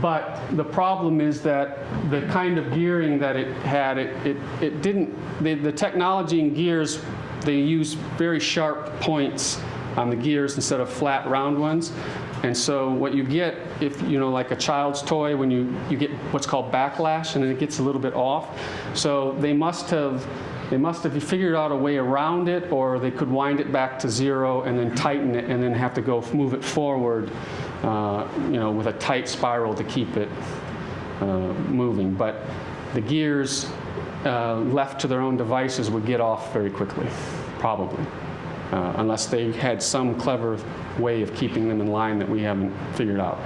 But the problem is that the kind of gearing that it had, it didn't, the technology in gears, they use very sharp points on the gears instead of flat round ones. And so what you get, if like a child's toy, when you get what's called backlash, and then it gets a little bit off. So they must have figured out a way around it, or they could wind it back to 0 and then tighten it and then have to go move it forward, with a tight spiral to keep it moving. But the gears left to their own devices would get off very quickly, probably, unless they had some clever way of keeping them in line that we haven't figured out.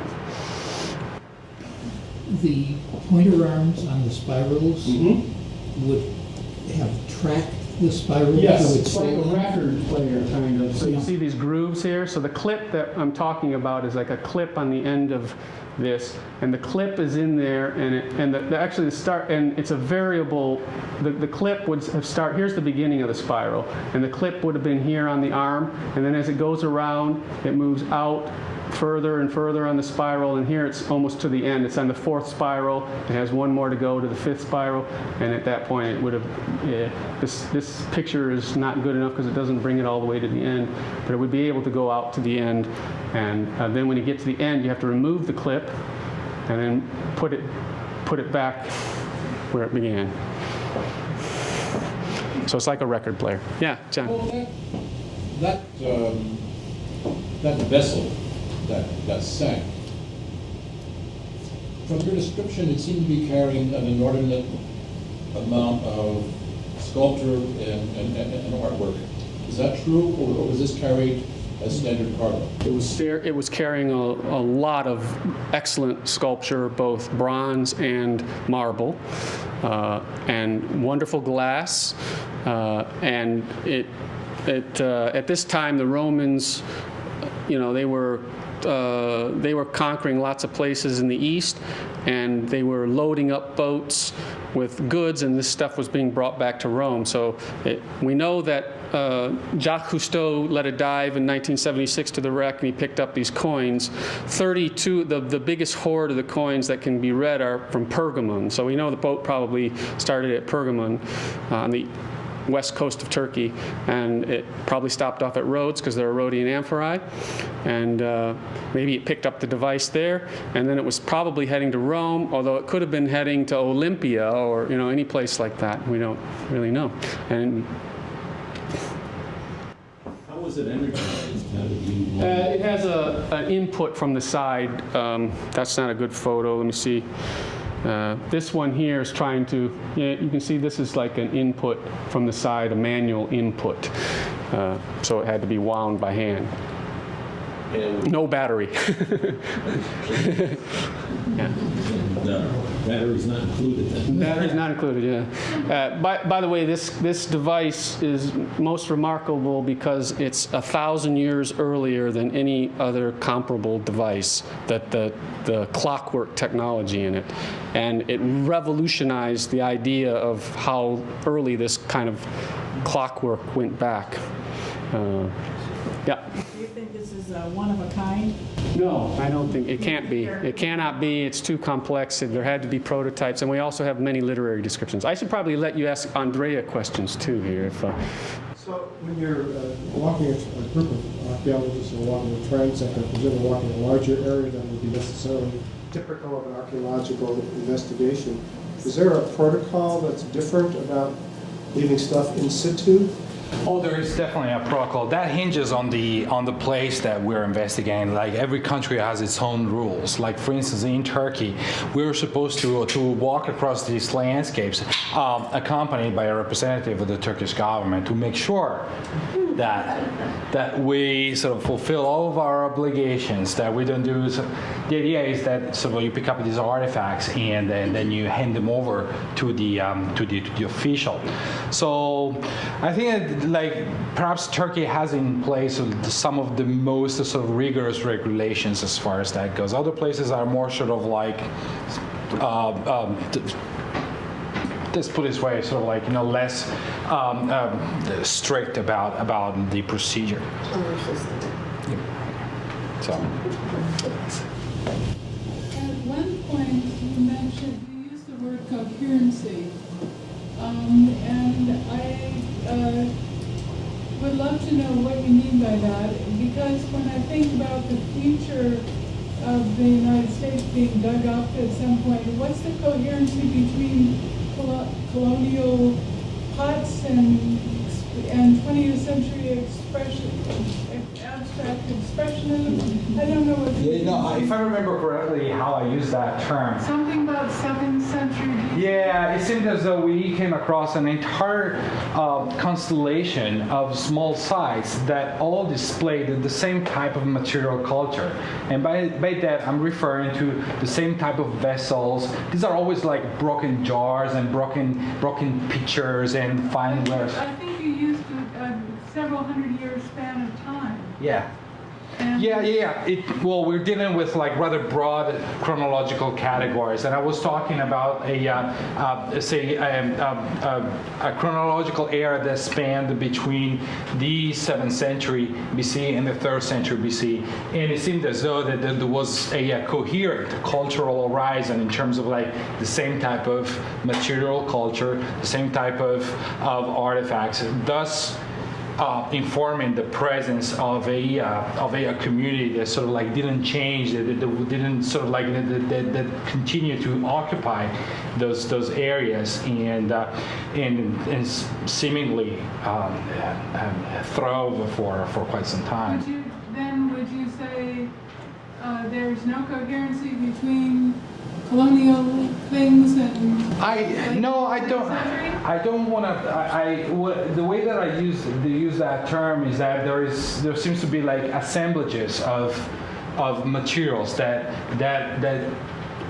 The pointer arms on the spirals would have tracked the spiral? Yes, so it's like a record player, kind of. So you see these grooves here? So the clip that I'm talking about is like a clip on the end of this, and the clip is in there, and actually the start, and it's a variable. The clip would have start. Here's the beginning of the spiral, and the clip would have been here on the arm, and then as it goes around, it moves out further and further on the spiral, and here it's almost to the end. It's on the 4th spiral. It has one more to go to the 5th spiral, and at that point it would have, this picture is not good enough because it doesn't bring it all the way to the end, but it would be able to go out to the end, and then when you get to the end, you have to remove the clip and then put it back where it began. So it's like a record player. Yeah, John. Well, that vessel that sank, from your description, it seemed to be carrying an inordinate amount of sculpture and artwork. Is that true, or was this carried as standard cargo? It was carrying a lot of excellent sculpture, both bronze and marble, and wonderful glass, and at this time the Romans, they were conquering lots of places in the east, and they were loading up boats with goods, and this stuff was being brought back to Rome. So we know that Jacques Cousteau let a dive in 1976 to the wreck, and he picked up these coins. 32, the biggest hoard of the coins that can be read are from Pergamon. So we know the boat probably started at Pergamon on the west coast of Turkey, and it probably stopped off at Rhodes because they're a Rhodian amphorae, and maybe it picked up the device there, and then it was probably heading to Rome, although it could have been heading to Olympia or any place like that. We don't really know. And how was it energized? it has an input from the side. That's not a good photo. Let me see. This one here is trying to, you can see this is like an input from the side, a manual input. So it had to be wound by hand. No battery. Yeah. Battery's not included then. Battery's not included, yeah. By the way, this device is most remarkable because it's 1,000 years earlier than any other comparable device, that the clockwork technology in it. And it revolutionized the idea of how early this kind of clockwork went back. Yeah. Do you think this is one of a kind? No, I don't think. It can't be. It cannot be. It's too complex. There had to be prototypes, and we also have many literary descriptions. I should probably let you ask Andrea questions, too, here. So when you're walking a group of archaeologists and walking a transect, or presumably walking a larger area than would be necessarily typical of an archaeological investigation, is there a protocol that's different about leaving stuff in situ? Oh, there is definitely a protocol that hinges on the place that we're investigating. Like every country has its own rules. Like for instance, in Turkey, we were supposed to walk across these landscapes, accompanied by a representative of the Turkish government, to make sure that we sort of fulfill all of our obligations, that we don't do. So the idea is that you pick up these artifacts and then you hand them over to the official. So I think that perhaps Turkey has in place some of the most sort of rigorous regulations as far as that goes. Other places are more sort of let's put it this way, sort of like, less strict about the procedure. So. At one point, you mentioned, you used the word coherency, and I would love to know what you mean by that, because when I think about the future of the United States being dug up at some point, what's the coherency between colonial huts and 20th century abstract expressionism? I don't know what if I remember correctly how I used that term. Something about 7th century. Yeah, it seemed as though we came across an entire constellation of small sites that all displayed the same type of material culture. And by that, I'm referring to the same type of vessels. These are always like broken jars and broken pitchers and fine wares. I think you used a several hundred-year span of time. Yeah. Yeah. Well, we're dealing with like rather broad chronological categories, and I was talking about a chronological era that spanned between the 7th century BC and the 3rd century BC, and it seemed as though that there was a coherent cultural horizon in terms of like the same type of material culture, the same type of artifacts, thus informing the presence of a community that sort of like didn't change, that didn't sort of like that continued to occupy those areas and seemingly throve for quite some time. Would you say there's no coherency between colonial things and I don't want to. The way that I use that term is that there seems to be like assemblages of materials that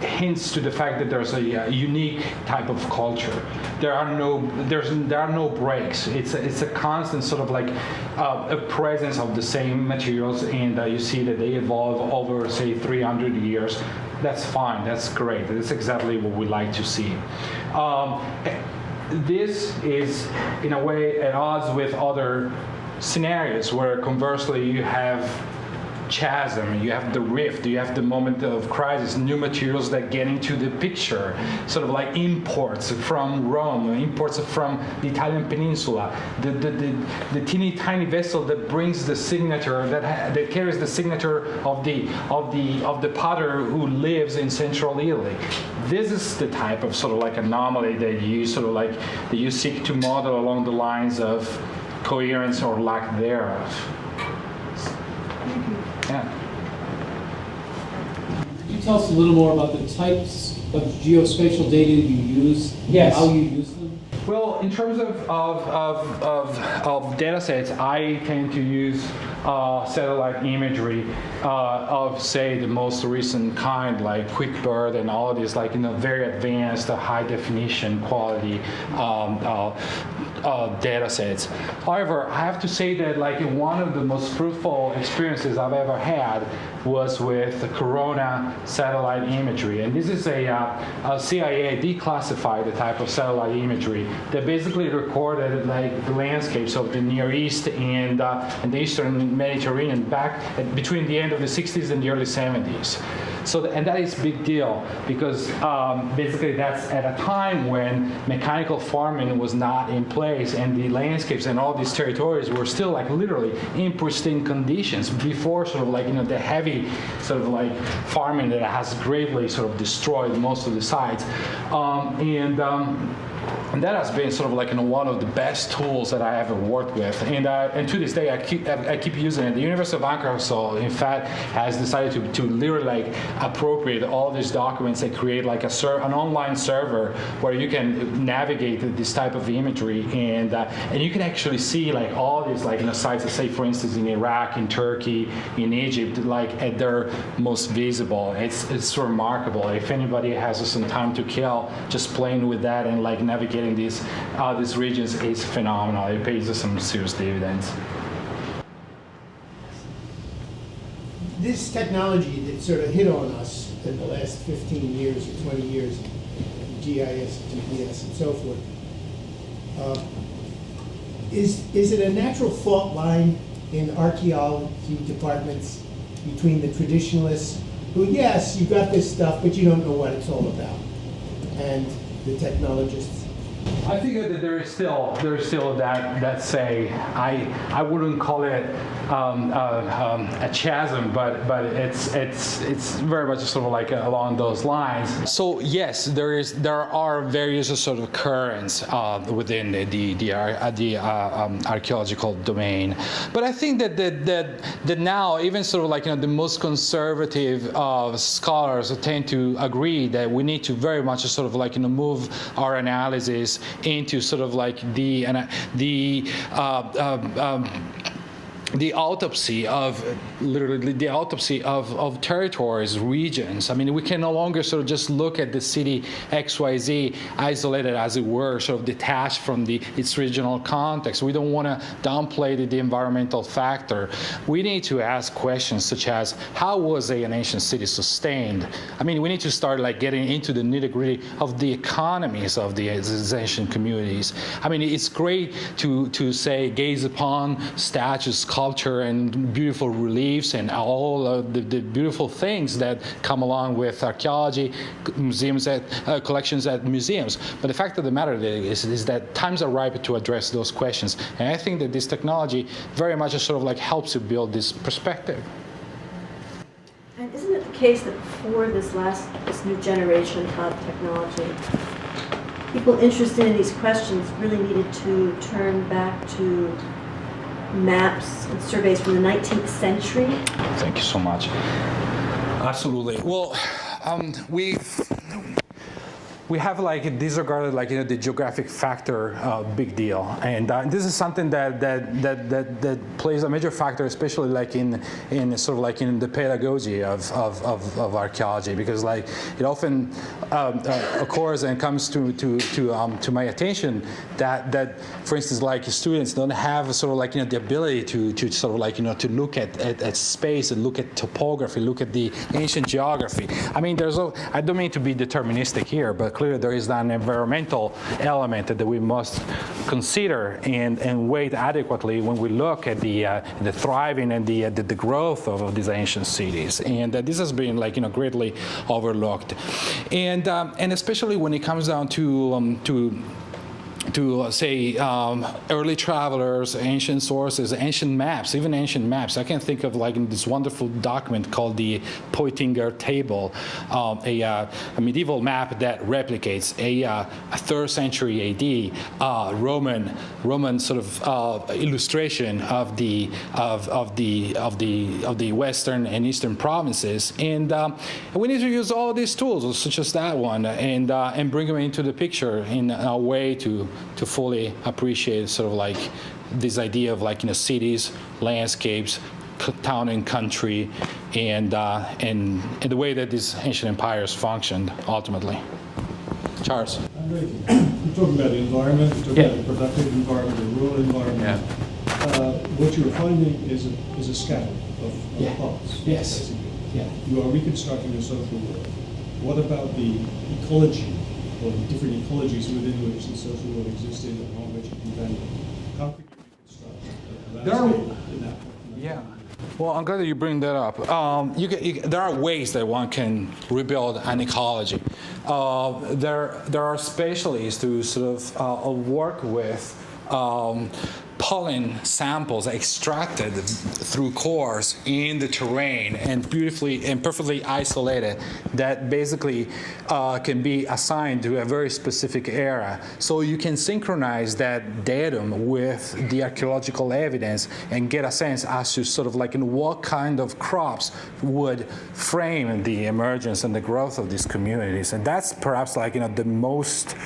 hints to the fact that there's a unique type of culture. There are no breaks. It's a constant sort of like a presence of the same materials, and you see that they evolve over say 300 years. That's fine. That's great. That's exactly what we like to see. This is, in a way, at odds with other scenarios where, conversely, you have chasm, you have the rift, you have the moment of crisis, new materials that get into the picture, sort of like imports from Rome, imports from the Italian peninsula, the teeny tiny vessel that brings the signature, that carries the signature of the potter who lives in central Italy. This is the type of sort of like anomaly that you seek to model along the lines of coherence or lack thereof. Yeah. Could you tell us a little more about the types of geospatial data you use? Yes. How you use them? Well, in terms of data sets, I tend to use satellite imagery of, say, the most recent kind, like QuickBird and all of these, like, very advanced, high definition quality data sets. However, I have to say that, like, one of the most fruitful experiences I've ever had was with the Corona satellite imagery, and this is a CIA declassified type of satellite imagery that basically recorded like the landscapes of the Near East and the Eastern Mediterranean back between the end of the 60s and the early 70s. So, and that is a big deal because basically that's at a time when mechanical farming was not in place and the landscapes and all these territories were still like literally in pristine conditions before sort of like, the heavy sort of like farming that has greatly sort of destroyed most of the sites. And that has been sort of like one of the best tools that I ever worked with, and to this day I keep using it. The University of Arkansas, in fact, has decided to literally like appropriate all these documents and create like an online server where you can navigate this type of imagery, and you can actually see like all these like sites, say for instance in Iraq, in Turkey, in Egypt, like at their most visible. It's remarkable. If anybody has some time to kill, just playing with that and like navigating these regions is phenomenal. It pays us some serious dividends. This technology that sort of hit on us in the last 15 years or 20 years, GIS, GPS, and so forth. Is it a natural fault line in archaeology departments between the traditionalists who, yes, you got this stuff, but you don't know what it's all about, and the technologists? I think that there is still that say, I wouldn't call it a chasm, but it's very much sort of like along those lines. So yes, there are various sort of currents within the archaeological domain, but I think that now even sort of like the most conservative scholars tend to agree that we need to very much sort of like move our analysis into sort of like the autopsy of literally the autopsy of territories, regions. I mean, we can no longer sort of just look at the city XYZ isolated, as it were, sort of detached from its regional context. We don't want to downplay the environmental factor. We need to ask questions such as, how was an ancient city sustained? I mean, we need to start like getting into the nitty-gritty of the economies of these ancient communities. I mean, it's great to say, gaze upon statues, sculpture, and beautiful reliefs, and all of the beautiful things that come along with archaeology, museums, collections at museums. But the fact of the matter is that times are ripe to address those questions. And I think that this technology very much sort of like helps to build this perspective. And isn't it the case that before this new generation of technology, people interested in these questions really needed to turn back to maps and surveys from the 19th century? Thank you so much. Absolutely. Well, we have like disregarded like the geographic factor big deal, and this is something that plays a major factor, especially like in sort of like in the pedagogy of archaeology, because like it often occurs and comes to my attention that for instance like students don't have sort of like the ability to sort of like to look at space and look at topography, look at the ancient geography. I mean, I don't mean to be deterministic here, but clearly there is an environmental element that we must consider and weight adequately when we look at the thriving and the growth of these ancient cities. And this has been like greatly overlooked, and especially when it comes down to say early travelers, ancient sources, ancient maps, even ancient maps. I can think of like this wonderful document called the Poitinger Table, a medieval map that replicates a 3rd century AD Roman sort of illustration of the western and eastern provinces, and we need to use all these tools, such as that one, and bring them into the picture in a way to fully appreciate sort of like this idea of like cities, landscapes, town and country, and the way that these ancient empires functioned ultimately. Charles. You're talking about the environment, you're talking about the productive environment, the rural environment. Yeah. What you're finding is a scatter of parts. Yes. Basically. Yeah. You are reconstructing a social world. What about the ecology, or the different ecologies within which the social world existed and on which it depended? How could you reconstruct a landscape in that? Yeah. Well, I'm glad that you bring that up. There are ways that one can rebuild an ecology. There are specialists who sort of work with pollen samples extracted through cores in the terrain and beautifully and perfectly isolated that basically can be assigned to a very specific area. So you can synchronize that datum with the archaeological evidence and get a sense as to sort of like in what kind of crops would frame the emergence and the growth of these communities. And that's perhaps like the most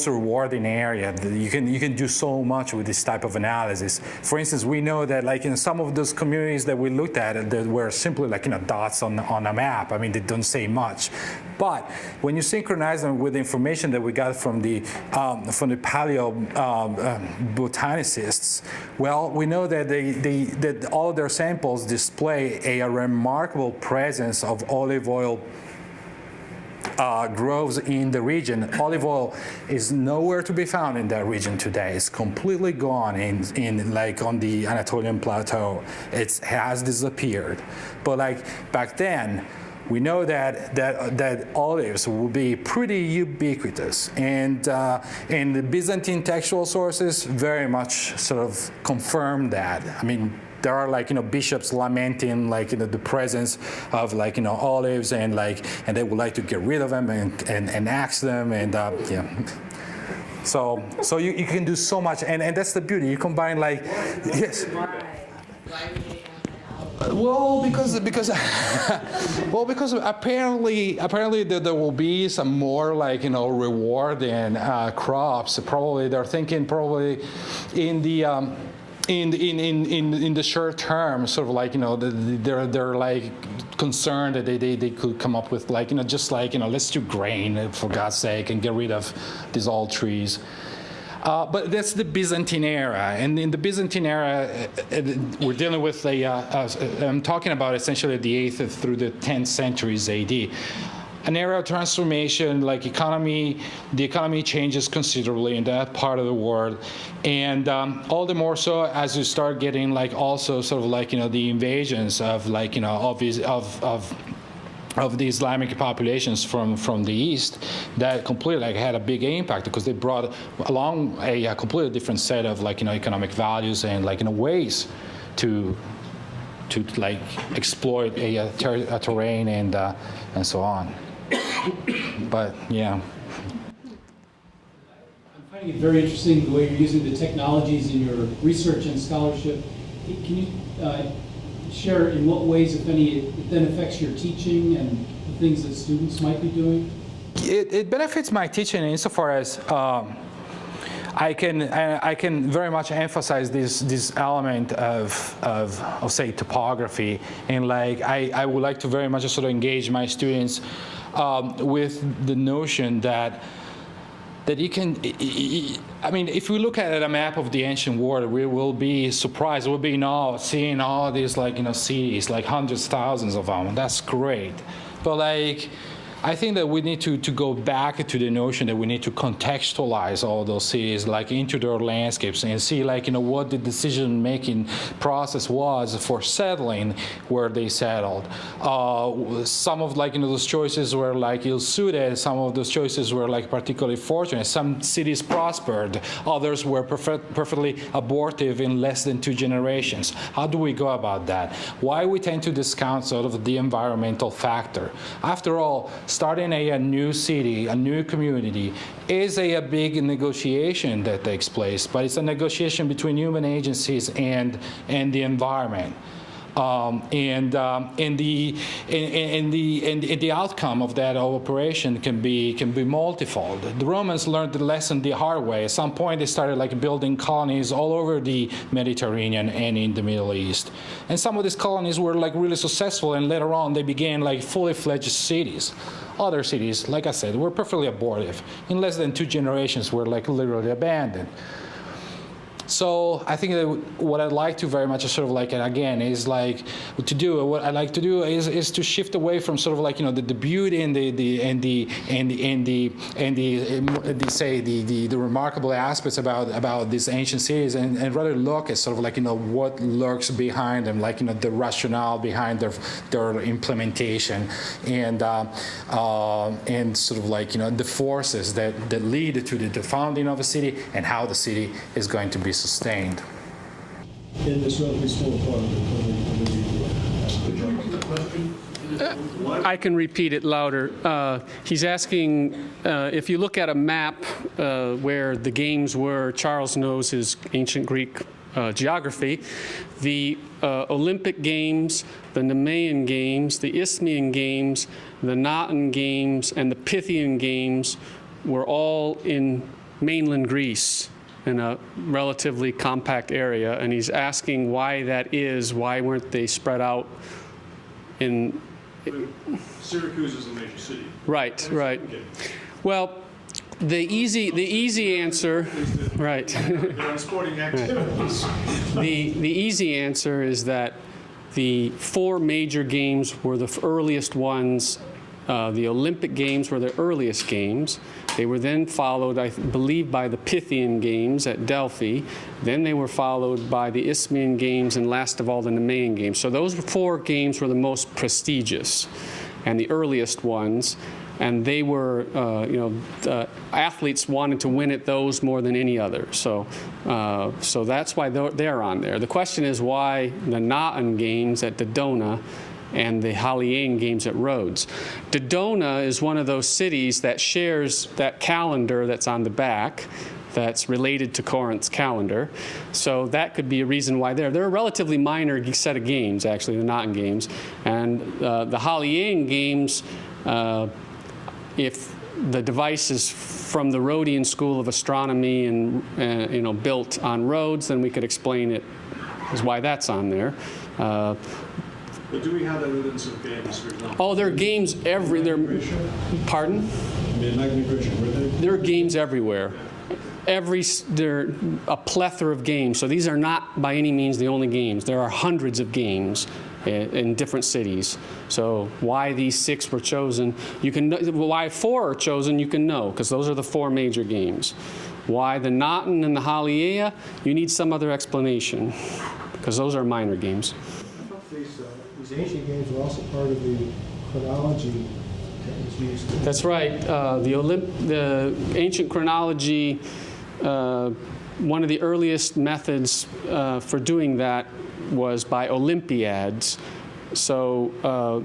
rewarding area. You can do so much with this type of analysis. For instance, we know that like in some of those communities that we looked at, that were simply like dots on a map. I mean, they don't say much. But when you synchronize them with the information that we got from the paleo botanicists, well, we know that that all of their samples display a remarkable presence of olive oil grows in the region. Olive oil is nowhere to be found in that region today. It's completely gone in like on the Anatolian plateau. It has disappeared. But like back then, we know that olives will be pretty ubiquitous, and the Byzantine textual sources very much sort of confirm that. I mean, there are like bishops lamenting the presence of olives, and they would like to get rid of them and axe them, and yeah. So you can do so much, and that's the beauty. You combine yes. Well, because apparently there will be some more reward in crops. Probably they're thinking in the short term, sort of they're concerned that they could come up with let's do grain for God's sake and get rid of these old trees. But that's the Byzantine era, and in the Byzantine era, we're dealing with I'm talking about essentially the 8th through the 10th centuries AD. An era of transformation, the economy changes considerably in that part of the world, and all the more so as you start getting also sort of the invasions of of the Islamic populations from the East that completely had a big impact, because they brought along a completely different set of economic values and ways to exploit a terrain and so on. But yeah. I'm finding it very interesting the way you're using the technologies in your research and scholarship. Can you share in what ways, if any, it then affects your teaching and the things that students might be doing? It benefits my teaching insofar as I can very much emphasize this element of say topography, and I would like to very much sort of engage my students with the notion that you can, I mean, if we look at a map of the ancient world, we will be surprised, we'll be in awe seeing all these cities, hundreds, thousands of them. That's great. But I think that we need to go back to the notion that we need to contextualize all those cities into their landscapes and see what the decision-making process was for settling where they settled. Some of those choices were ill-suited. Some of those choices were particularly fortunate. Some cities prospered. Others were perfectly abortive in less than 2 generations. How do we go about that? Why we tend to discount sort of the environmental factor? After all, starting a new city, a new community, is a big negotiation that takes place, but it's a negotiation between human agencies and the environment. And the outcome of that operation can be multifold. The Romans learned the lesson the hard way. At some point, they started building colonies all over the Mediterranean and in the Middle East. And some of these colonies were really successful, and later on, they became fully fledged cities. Other cities, like I said, were perfectly abortive. In less than 2 generations, were literally abandoned. So I think that what I'd like to very much sort of and again is what I'd like to do is to shift away from sort of the beauty and the remarkable aspects about these ancient cities, and rather look at sort of what lurks behind them, the rationale behind their implementation, and sort of the forces that lead to the founding of a city and how the city is going to be sustained. In this relatively small part of the I can repeat it louder. He's asking if you look at a map where the games were, Charles knows his ancient Greek geography, the Olympic Games, the Nemean Games, the Isthmian Games, the Nautian Games, and the Pythian Games were all in mainland Greece, in a relatively compact area, and he's asking why that is. Why weren't they spread out in... Syracuse is a major city. Right. Well, the easy answer, right. There are sporting activities. The easy answer is that the 4 major games were the earliest ones The Olympic Games were the earliest games. They were then followed, I believe, by the Pythian Games at Delphi. Then they were followed by the Isthmian Games, and last of all, the Nemean Games. So those 4 games were the most prestigious and the earliest ones. And they were, athletes wanted to win at those more than any other. So that's why they're on there. The question is why the Na'an Games at Dodona and the Haliaean Games at Rhodes. Dodona is one of those cities that shares that calendar that's on the back that's related to Corinth's calendar. So that could be a reason why they're a relatively minor set of games, actually, the Na'an Games. And the Haliaean Games, if the device is from the Rhodian School of Astronomy and built on Rhodes, then we could explain it as why that's on there. But do we have evidence of games, for example? Oh, there are games Pardon? There are games everywhere. There are a plethora of games. So these are not by any means the only games. There are hundreds of games in different cities. So why these 6 were chosen, why 4 are chosen, you can know, because those are the 4 major games. Why the Na'an and the Haliaea, you need some other explanation, because those are minor games. I thought these ancient games were also part of the chronology that was used. That's right. The ancient chronology, one of the earliest methods for doing that was by Olympiads. So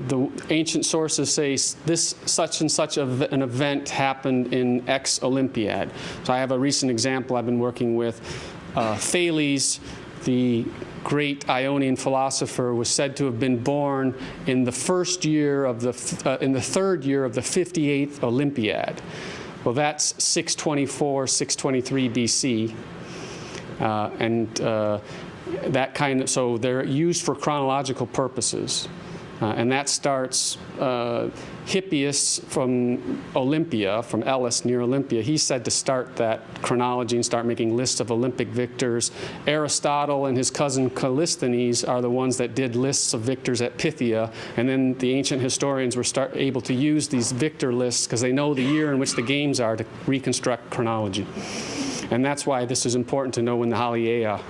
the ancient sources say this such and such an event happened in X Olympiad. So I have a recent example I've been working with. Thales, the great Ionian philosopher, was said to have been born in the third year of the 58th Olympiad. Well, that's 624, 623 BC, so they're used for chronological purposes. And that starts Hippias from Olympia, from Elis near Olympia. He's said to start that chronology and start making lists of Olympic victors. Aristotle and his cousin Callisthenes are the ones that did lists of victors at Pythia. And then the ancient historians were able to use these victor lists because they know the year in which the games are to reconstruct chronology. And that's why this is important to know when the Haliaea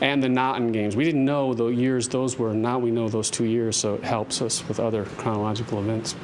and the Na'an Games. We didn't know the years those were. Now we know those 2 years, so it helps us with other chronological events.